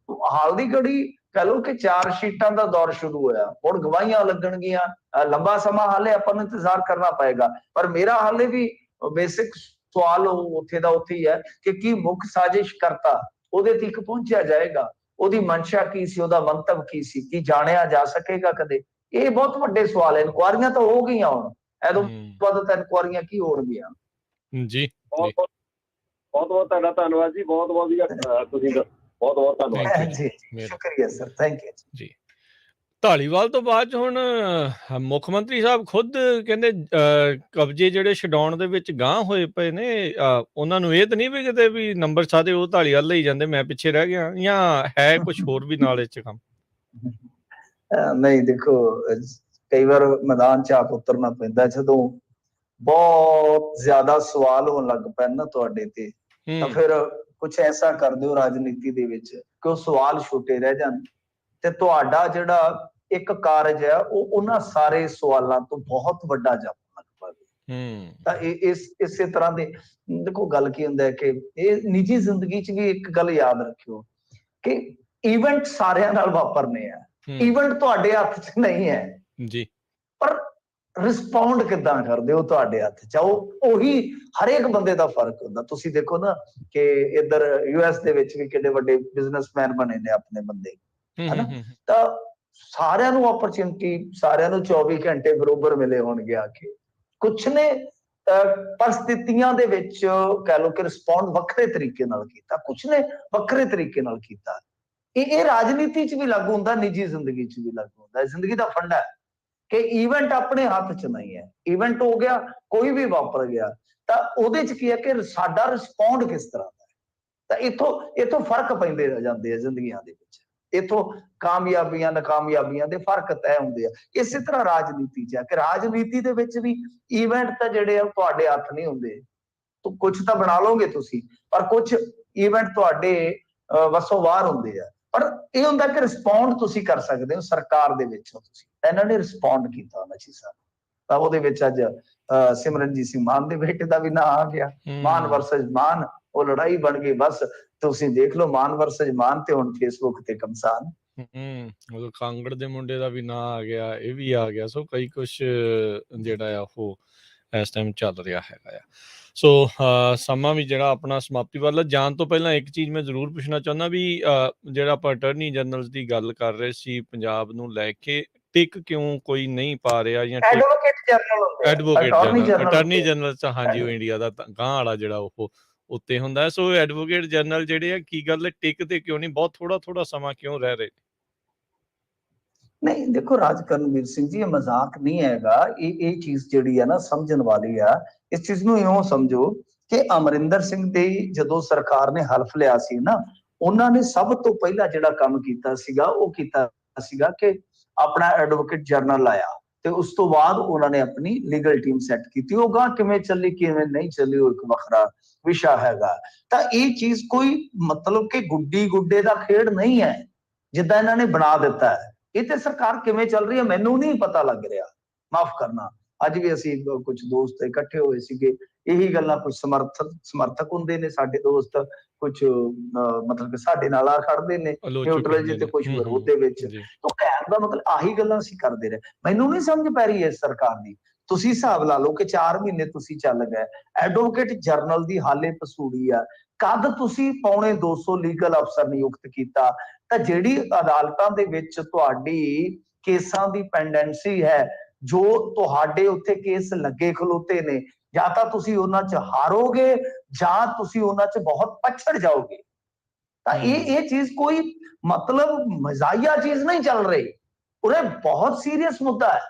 ਹਾਲ ਦੀ ਘੜੀ ਕਹ ਲਓ ਕਿ ਚਾਰਜਸ਼ੀਟਾਂ ਦਾ ਦੌਰ ਸ਼ੁਰੂ ਹੋਇਆ, ਹੁਣ ਗਵਾਹੀਆਂ ਲੱਗਣਗੀਆਂ। ਲੰਬਾ ਸਮਾਂ ਹਾਲੇ ਆਪਾਂ ਨੂੰ ਇੰਤਜ਼ਾਰ ਕਰਨਾ ਪਏਗਾ। ਪਰ ਮੇਰਾ ਹਾਲੇ ਵੀ ਬੇਸਿਕ ਸਵਾਲ ਉੱਥੇ ਦਾ ਉੱਥੇ ਹੀ ਹੈ ਕਿ ਕੀ ਮੁੱਖ ਸਾਜ਼ਿਸ਼ ਕਰਤਾ ਉਹਦੇ ਤੱਕ ਪਹੁੰਚਿਆ ਜਾਏਗਾ? ਉਹਦੀ ਮਨਸ਼ਾ ਕੀ ਸੀ, ਉਹਦਾ ਮੰਤਵ ਕੀ ਸੀ, ਕੀ ਜਾਣਿਆ ਜਾ ਸਕੇਗਾ ਕਦੇ? ਇਹ ਬਹੁਤ ਵੱਡੇ ਸਵਾਲ ਹੈ। ਇਨਕੁਆਰੀਆਂ ਤਾਂ ਹੋ ਗਈਆਂ, ਹੁਣ ਇਹਦੋਂ ਬਾਅਦ ਤਾਂ ਇਨਕੁਆਰੀਆਂ ਕੀ ਹੋਣਗੀਆਂ ਜੀ। ਬਹੁਤ ਬਹੁਤ ਤੁਹਾਡਾ ਧੰਨਵਾਦ ਜੀ, ਬਹੁਤ ਵਧੀਆ ਤੁਸੀਂ ਬਹੁਤ ਬਹੁਤ ਧੰਨਵਾਦ ਜੀ। ਸ਼ੁਕਰੀਆ ਸਰ, ਥੈਂਕ ਯੂ ਜੀ। ਧਾਲੀਵਾਲ ਤੋਂ ਬਾਅਦ ਹੁਣ ਮੁੱਖ ਮੰਤਰੀ ਸਾਹਿਬ ਖੁਦ ਕਹਿੰਦੇ ਕਬਜ਼ੇ ਜਿਹੜੇ ਛਡਾਉਣ ਦੇ ਵਿੱਚ ਗਾਂਹ ਹੋਏ ਪਏ ਨੇ। ਉਹਨਾਂ ਨੂੰ ਇਹ ਤਾਂ ਨਹੀਂ ਵੀ ਕਿਤੇ ਵੀ ਨੰਬਰ ਸਾਰੇ ਉਹ ਧਾਲੀਵਾਲ ਲਈ ਜਾਂਦੇ, ਮੈਂ ਪਿੱਛੇ ਰਹਿ ਗਿਆ, ਜਾਂ ਹੈ ਕੁਝ ਹੋਰ ਵੀ ਨਾਲ ਇਹ 'ਚ ਕੰਮ? ਨਹੀਂ, ਦੇਖੋ ਕਈ ਵਾਰ ਮੈਦਾਨ 'ਚ ਆਪ ਉਤਰਨਾ ਪੈਂਦਾ, ਜਦੋਂ ਬਹੁਤ ਜ਼ਿਆਦਾ ਸਵਾਲ ਹੋਣ ਲੱਗ ਪੈਣ ਨਾ ਤੁਹਾਡੇ ਤੇ, ਤਾਂ ਫਿਰ ਕੁਝ ਐਸਾ ਕਰ ਦਿਓ ਰਾਜਨੀਤੀ ਦੇ ਵਿੱਚ ਕਿ ਉਹ ਸਵਾਲ ਛੋਟੇ ਰਹਿ ਜਾਣ ਤੇ ਤੁਹਾਡਾ ਜਿਹੜਾ ਇੱਕ ਕਾਰਜ ਹੈ ਉਹ ਉਹਨਾਂ ਸਾਰੇ ਸਵਾਲਾਂ ਤੋਂ ਬਹੁਤ ਵੱਡਾ ਜਾਪਣ ਲੱਗ ਪਵੇ। ਤਾਂ ਇਹ ਇਸੇ ਤਰ੍ਹਾਂ ਦੇ ਦੇਖੋ, ਗੱਲ ਕੀ ਹੁੰਦਾ ਹੈ ਕਿ ਇਹ ਨਿੱਜੀ ਜ਼ਿੰਦਗੀ 'ਚ ਵੀ ਇੱਕ ਗੱਲ ਯਾਦ ਰੱਖਿਓ ਕਿ ਇਵੈਂਟ ਸਾਰਿਆਂ ਨਾਲ ਵਾਪਰਨੇ ਆ, ਇਵੈਂਟ ਤੁਹਾਡੇ ਹੱਥ 'ਚ ਨਹੀਂ ਹੈ ਜੀ, ਪਰ ਰਿਸਪੌਂਡ ਕਿੱਦਾਂ ਕਰਦੇ ਹੋ ਤੁਹਾਡੇ ਹੱਥ 'ਚ। ਉਹੀ ਹਰੇਕ ਬੰਦੇ ਦਾ ਫਰਕ ਹੁੰਦਾ। ਤੁਸੀਂ ਦੇਖੋ ਨਾ ਕਿ ਇੱਧਰ US ਦੇ ਵਿੱਚ ਵੀ ਕਿੰਨੇ ਵੱਡੇ ਬਿਜ਼ਨਸਮੈਨ ਬਣੇ ਨੇ ਆਪਣੇ ਬੰਦੇ, ਹਨਾ? ਤਾਂ ਸਾਰਿਆਂ ਨੂੰ ਓਪਰਚੁਨਿਟੀ, ਸਾਰਿਆਂ ਨੂੰ 24 ਘੰਟੇ ਬਰੋਬਰ ਮਿਲੇ ਹੋਣਗੇ ਆ ਕੇ। ਕੁਛ ਨੇ ਪਰਿਸਥਿਤੀਆਂ ਦੇ ਵਿੱਚ ਕਹਿ ਲਓ ਕਿ ਰਿਸਪੌਂਡ ਵੱਖਰੇ ਤਰੀਕੇ ਨਾਲ ਕੀਤਾ, ਕੁਛ ਨੇ ਵੱਖਰੇ ਤਰੀਕੇ ਨਾਲ ਕੀਤਾ। ਇਹ ਰਾਜਨੀਤੀ 'ਚ ਵੀ ਲਾਗੂ ਹੁੰਦਾ, ਨਿੱਜੀ ਜ਼ਿੰਦਗੀ 'ਚ ਵੀ ਲਾਗੂ ਹੁੰਦਾ। ਜ਼ਿੰਦਗੀ ਦਾ ਫੰਡਾ ਹੈ ਕਿ ਇਵੈਂਟ ਆਪਣੇ ਹੱਥ 'ਚ ਨਹੀਂ ਹੈ। ਇਵੈਂਟ ਹੋ ਗਿਆ, ਕੋਈ ਵੀ ਵਾਪਰ ਗਿਆ, ਤਾਂ ਉਹਦੇ 'ਚ ਕੀ ਹੈ ਕਿ ਸਾਡਾ ਰਿਸਪੌਂਡ ਕਿਸ ਤਰ੍ਹਾਂ ਦਾ ਹੈ। ਤਾਂ ਇੱਥੋਂ ਫਰਕ ਪੈਂਦੇ ਰਹਿ ਜਾਂਦੇ ਆ ਜ਼ਿੰਦਗੀਆਂ ਦੇ ਵਿੱਚ। ਇੱਥੋਂ ਕਾਮਯਾਬੀਆਂ ਨਾਕਾਮਯਾਬੀਆਂ ਦੇ ਫਰਕ ਤੈਅ ਹੁੰਦੇ ਆ। ਇਸੇ ਤਰ੍ਹਾਂ ਰਾਜਨੀਤੀ 'ਚ ਹੈ ਕਿ ਰਾਜਨੀਤੀ ਦੇ ਵਿੱਚ ਵੀ ਇਵੈਂਟ ਤਾਂ ਜਿਹੜੇ ਆ ਤੁਹਾਡੇ ਹੱਥ ਨਹੀਂ ਹੁੰਦੇ। ਕੁਝ ਤਾਂ ਬਣਾ ਲਓਗੇ ਤੁਸੀਂ, ਪਰ ਕੁਝ ਇਵੈਂਟ ਤੁਹਾਡੇ ਵੱਸੋਂ ਬਾਹਰ ਹੁੰਦੇ ਆ। ਪਰ ਇਹ ਹੁੰਦਾ ਕਿ ਰਿਸਪੌਂਡ ਤੁਸੀਂ ਕਰ ਸਕਦੇ ਹੋ ਸਰਕਾਰ ਦੇ ਵਿੱਚੋਂ। ਤੁਸੀਂ ਇਹਨਾਂ ਨੇ ਰਿਸਪੌਂਡ ਕੀਤਾ ਉਹਨਾਂ ਚੀਜ਼ਾਂ, ਤਾਂ ਉਹਦੇ ਵਿੱਚ ਅੱਜ ਸਿਮਰਨਜੀਤ ਸਿੰਘ ਮਾਨ ਦੇ ਬੇਟੇ ਦਾ ਵੀ ਨਾਂ ਆ ਗਿਆ। ਮਾਨ ਵਰਸਸ ਮਾਨ, ਉਹ ਲੜਾਈ ਬਣ ਗਈ। ਬਸ ਤੁਸੀਂ ਦੇਖ ਲਓ, ਮਾਨ ਵਰਸਸ ਮਾਨ ਤੇ ਹੁਣ ਫੇਸਬੁੱਕ ਤੇ ਕਮਸਾਨ। ਉਹ ਕਾਂਗੜ ਦੇ ਮੁੰਡੇ ਦਾ ਵੀ ਨਾਂ ਆ ਗਿਆ, ਇਹ ਵੀ ਆ ਗਿਆ। ਸੋ ਕਈ ਕੁਛ ਜਿਹੜਾ ਆ ਉਹ ਇਸ ਟਾਈਮ ਚੱਲ ਰਿਹਾ ਹੈਗਾ ਆ। ਸੋ ਸਮਾਂ ਵੀ ਜਿਹੜਾ ਆਪਣਾ ਸਮਾਪਤੀ ਵੱਲ ਜਾਣ ਤੋਂ ਪਹਿਲਾਂ ਇੱਕ ਚੀਜ਼ ਮੈਂ ਜ਼ਰੂਰ ਪੁੱਛਣਾ ਚਾਹੁੰਦਾ ਵੀ ਜਿਹੜਾ ਆਪਾਂ ਅਟਾਰਨੀ ਜਨਰਲ ਦੀ ਗੱਲ ਕਰ ਰਹੇ ਸੀ ਪੰਜਾਬ ਨੂੰ ਲੈ ਕੇ, ਟਿਕ ਕਿਉਂ ਕੋਈ ਨਹੀਂ ਪਾ ਰਿਹਾ? ਜਾਂ ਅਟਾਰਨੀ ਜਨਰਲ ਤਾਂ ਹਾਂਜੀ ਉਹ ਇੰਡੀਆ ਦਾ ਗਾਂਹ ਵਾਲਾ ਜਿਹੜਾ ਉਹ ਉੱਤੇ ਹੁੰਦਾ। ਸੋ ਐਡਵੋਕੇਟ ਜਨਰਲ ਜਿਹੜੇ ਆ, ਕੀ ਗੱਲ ਟਿਕ ਤੇ ਕਿਉਂ ਨਹੀਂ? ਬਹੁਤ ਥੋੜਾ ਸਮਾਂ ਕਿਉਂ ਰਹਿ ਰਹੇ? ਨਹੀਂ ਦੇਖੋ ਰਾਜ ਕਰਨਵੀਰ ਸਿੰਘ ਜੀ, ਇਹ ਮਜ਼ਾਕ ਨਹੀਂ ਹੈਗਾ। ਇਹ ਚੀਜ਼ ਜਿਹੜੀ ਹੈ ਨਾ ਸਮਝਣ ਵਾਲੀ ਆ। ਇਸ ਚੀਜ਼ ਨੂੰ ਇਉਂ ਸਮਝੋ ਕਿ ਅਮਰਿੰਦਰ ਸਿੰਘ ਦੇ ਜਦੋਂ ਸਰਕਾਰ ਨੇ ਹਲਫ ਲਿਆ ਸੀ ਨਾ, ਉਹਨਾਂ ਨੇ ਸਭ ਤੋਂ ਪਹਿਲਾਂ ਜਿਹੜਾ ਕੰਮ ਕੀਤਾ ਸੀਗਾ ਉਹ ਕੀਤਾ ਸੀਗਾ ਕਿ ਆਪਣਾ ਐਡਵੋਕੇਟ ਜਨਰਲ ਲਾਇਆ, ਤੇ ਉਸ ਤੋਂ ਬਾਅਦ ਉਹਨਾਂ ਨੇ ਆਪਣੀ ਲੀਗਲ ਟੀਮ ਸੈੱਟ ਕੀਤੀ। ਉਹ ਗਾਂ ਕਿਵੇਂ ਚੱਲੀ ਕਿਵੇਂ ਨਹੀਂ ਚੱਲੀ ਉਹ ਇੱਕ ਵੱਖਰਾ ਵਿਸ਼ਾ ਹੈਗਾ। ਤਾਂ ਇਹ ਚੀਜ਼ ਕੋਈ ਮਤਲਬ ਕਿ ਗੁੱਡੀ ਗੁੱਡੇ ਦਾ ਖੇਡ ਨਹੀਂ ਹੈ ਜਿੱਦਾਂ ਇਹਨਾਂ ਨੇ ਬਣਾ ਦਿੱਤਾ ਹੈ। ਇਹ ਤੇ ਸਰਕਾਰ ਕਿਵੇਂ ਚੱਲ ਰਹੀ ਹੈ ਮੈਨੂੰ ਨਹੀਂ ਪਤਾ ਲੱਗ ਰਿਹਾ, ਮਾਫ ਕਰਨਾ। ਅੱਜ ਵੀ ਅਸੀਂ ਕੁਝ ਦੋਸਤ ਇਕੱਠੇ ਹੋਏ ਸੀਗੇ, ਇਹੀ ਗੱਲਾਂ, ਕੁਝ ਸਮਰਥਕ ਹੁੰਦੇ ਨੇ ਸਾਡੇ ਦੋਸਤ, ਕੁਝ ਮਤਲਬ ਕਿ ਸਾਡੇ ਨਾਲ ਆ ਖੜਦੇ ਨੇ ਨਿਊਟਰਲ ਜੀ ਤੇ ਕੁਝ ਵਿਰੋਧ ਦੇ ਵਿੱਚ। ਤਾਂ ਕਹਿਣ ਦਾ ਮਤਲਬ ਆਹੀ ਗੱਲਾਂ ਅਸੀਂ ਕਰਦੇ ਰਹੇ। ਮੈਨੂੰ ਨਹੀਂ ਸਮਝ ਪੈ ਰਹੀ ਇਸ ਸਰਕਾਰ ਦੀ। ਤੁਸੀਂ ਹਿਸਾਬ ਲਾ ਲਓ ਕਿ 4 ਮਹੀਨੇ ਤੁਸੀਂ ਚੱਲ ਗਏ, ਐਡਵੋਕੇਟ ਜਨਰਲ ਦੀ ਹਾਲੇ ਪਸੂੜੀ ਆ। ਕਦ ਤੁਸੀਂ 250 ਲੀਗਲ ਅਫਸਰ ਨਿਯੁਕਤ ਕੀਤਾ? ਤਾਂ ਜਿਹੜੀ ਅਦਾਲਤਾਂ ਦੇ ਵਿੱਚ ਤੁਹਾਡੀ ਕੇਸਾਂ ਦੀ ਪੈਂਡੈਂਸੀ ਹੈ, ਜੋ ਤੁਹਾਡੇ ਉੱਥੇ ਕੇਸ ਲੱਗੇ ਖਲੋਤੇ ਨੇ, ਜਾਂ ਤਾਂ ਤੁਸੀਂ ਉਹਨਾਂ 'ਚ ਹਾਰੋਗੇ ਜਾਂ ਤੁਸੀਂ ਉਹਨਾਂ 'ਚ ਬਹੁਤ ਪਛੜ ਜਾਓਗੇ। ਤਾਂ ਇਹ ਚੀਜ਼ ਕੋਈ ਮਤਲਬ ਮਜ਼ਾਹੀਆ ਚੀਜ਼ ਨਹੀਂ ਚੱਲ ਰਹੀ। ਉਰੇ ਬਹੁਤ ਸੀਰੀਅਸ ਮੁੱਦਾ ਹੈ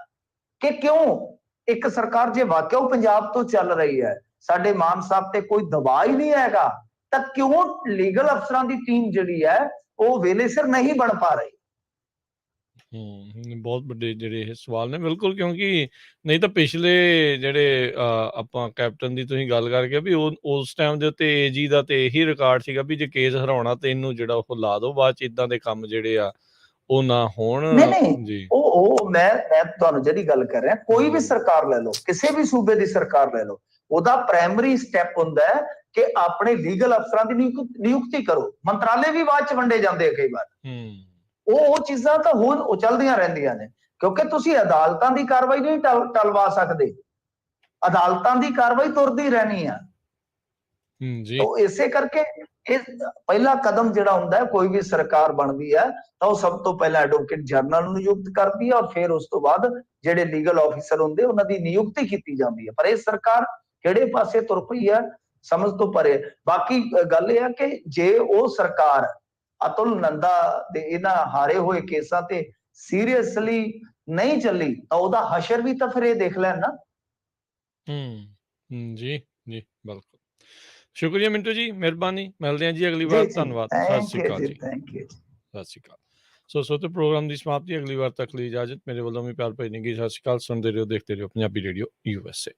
ਕਿ ਕਿਉਂ ਇੱਕ ਸਰਕਾਰ ਜੇ ਵਾਕਿਆ ਉਹ ਪੰਜਾਬ ਤੋਂ ਚੱਲ ਰਹੀ ਹੈ, ਸਾਡੇ ਮਾਨ ਸਾਹਿਬ ਤੇ ਕੋਈ ਦਬਾਅ ਹੀ ਨਹੀਂ ਹੈਗਾ, ਤਾਂ ਕਿਉਂ ਲੀਗਲ ਅਫਸਰਾਂ ਦੀ ਟੀਮ ਜਿਹੜੀ ਹੈ ਉਹ ਵੇਲੇ ਸਿਰ ਨਹੀਂ ਬਣ ਪਾ ਰਹੀ? ਬਹੁਤ ਵੱਡੇ ਜਿਹੜੇ ਇਹ ਸਵਾਲ ਨੇ ਬਿਲਕੁਲ, ਕਿਉਂਕਿ ਨਹੀਂ ਤਾਂ ਪਿਛਲੇ ਜਿਹੜੇ ਆਪਾਂ ਕੈਪਟਨ ਦੀ ਤੁਸੀਂ ਗੱਲ ਕਰਕੇ ਵੀ ਉਸ ਟਾਈਮ ਦੇ ਉੱਤੇ ਏਜੀ ਦਾ ਤੇ ਇਹੀ ਰਿਕਾਰਡ ਸੀਗਾ ਵੀ ਜੇ ਕੇਸ ਹਰਾਉਣਾ ਤੇ ਇਹਨੂੰ ਜਿਹੜਾ ਉਹ ਲਾ ਦੋ, ਬਾਅਦ ਚ ਇਦਾਂ ਦੇ ਕੰਮ ਜਿਹੜੇ ਆ ਉਹ ਨਾ ਹੋਣ। ਨਹੀਂ ਜੀ ਉਹ ਮੈਂ ਤੁਹਾਨੂੰ ਜਿਹੜੀ ਗੱਲ ਕਰ ਰਿਹਾ, ਕੋਈ ਵੀ ਸਰਕਾਰ ਲੈ ਲਓ, ਕਿਸੇ ਵੀ ਸੂਬੇ ਦੀ ਸਰਕਾਰ ਲੈ ਲਓ, ਉਹਦਾ ਪ੍ਰਾਇਮਰੀ ਸਟੈਪ ਹੁੰਦਾ ਹੈ ਕਿ ਆਪਣੇ ਲੀਗਲ ਅਫਸਰਾਂ ਦੀ ਨਿਯੁਕਤੀ ਕਰੋ। ਮੰਤਰਾਲੇ ਵੀ ਬਾਅਦ ਚ ਵੰਡੇ ਜਾਂਦੇ ਆ ਕਈ ਵਾਰ। ਉਹ ਚੀਜ਼ਾਂ ਤਾਂ ਹੁਣ ਉਹ ਚੱਲਦੀਆਂ ਰਹਿੰਦੀਆਂ ਨੇ, ਕਿਉਂਕਿ ਤੁਸੀਂ ਅਦਾਲਤਾਂ ਦੀ ਕਾਰਵਾਈ ਨਹੀਂ ਟਲਵਾ ਸਕਦੇ, ਅਦਾਲਤਾਂ ਦੀ ਕਾਰਵਾਈ ਤੁਰਦੀ ਰਹਿਣੀ ਆ। ਜੀ ਤਾਂ ਇਸੇ ਕਰਕੇ ਇਹ ਪਹਿਲਾ ਕਦਮ ਜਿਹੜਾ ਹੁੰਦਾ ਹੈ, ਕੋਈ ਵੀ ਸਰਕਾਰ ਬਣਦੀ ਹੈ ਤਾਂ ਉਹ ਸਭ ਤੋਂ ਪਹਿਲਾਂ ਐਡਵੋਕੇਟ ਜਨਰਲ ਨੂੰ ਨਿਯੁਕਤ ਕਰਦੀ ਹੈ ਔਰ ਫਿਰ ਉਸ ਤੋਂ ਬਾਅਦ ਜਿਹੜੇ ਲੀਗਲ ਆਫੀਸਰ ਹੁੰਦੇ ਉਹਨਾਂ ਦੀ ਨਿਯੁਕਤੀ ਕੀਤੀ ਜਾਂਦੀ ਹੈ। ਪਰ ਇਹ ਸਰਕਾਰ ਕਿਹੜੇ ਪਾਸੇ ਤੁਰ ਪਈ ਹੈ ਸਮਝ ਤੋਂ ਪਰੇ। ਬਾਕੀ ਗੱਲ ਇਹ ਹੈ ਕਿ ਜੇ ਉਹ ਸਰਕਾਰ ਅਤੁਲ ਨੰਦਾ ਦੇ ਇਹਨਾਂ ਹਾਰੇ ਹੋਏ ਕੇਸਾਂ ਤੇ ਸੀਰੀਅਸਲੀ ਨਹੀਂ ਚੱਲੀ ਤਾਂ ਉਹਦਾ ਹਸ਼ਰ ਵੀ ਤਾਂ ਫਿਰ ਇਹ ਦੇਖ ਲੈਣ ਨਾ। ਜੀ ਜੀ ਬਿਲਕੁਲ। ਸ਼ੁਕਰੀਆ ਮਿੰਟੂ ਜੀ, ਮਿਹਰਬਾਨੀ। ਮਿਲਦੇ ਹਾਂ ਜੀ ਅਗਲੀ ਵਾਰ। ਧੰਨਵਾਦ। ਸਤਿ ਸ਼੍ਰੀ ਅਕਾਲ ਜੀ। ਸਤਿ ਸ਼੍ਰੀ ਅਕਾਲ। ਸੋ ਤੇ ਪ੍ਰੋਗਰਾਮ ਦੀ ਸਮਾਪਤੀ। ਅਗਲੀ ਵਾਰ ਤੱਕ ਲਈ ਇਜਾਜ਼ਤ। ਮੇਰੇ ਵੱਲੋਂ ਵੀ ਪਿਆਰ ਭਰੀ ਨਿੱਘੀ ਸਤਿ ਸ਼੍ਰੀ ਅਕਾਲ। ਸੁਣਦੇ ਰਹੋ, ਦੇਖਦੇ ਰਹੋ ਪੰਜਾਬੀ ਰੇਡੀਓ USA।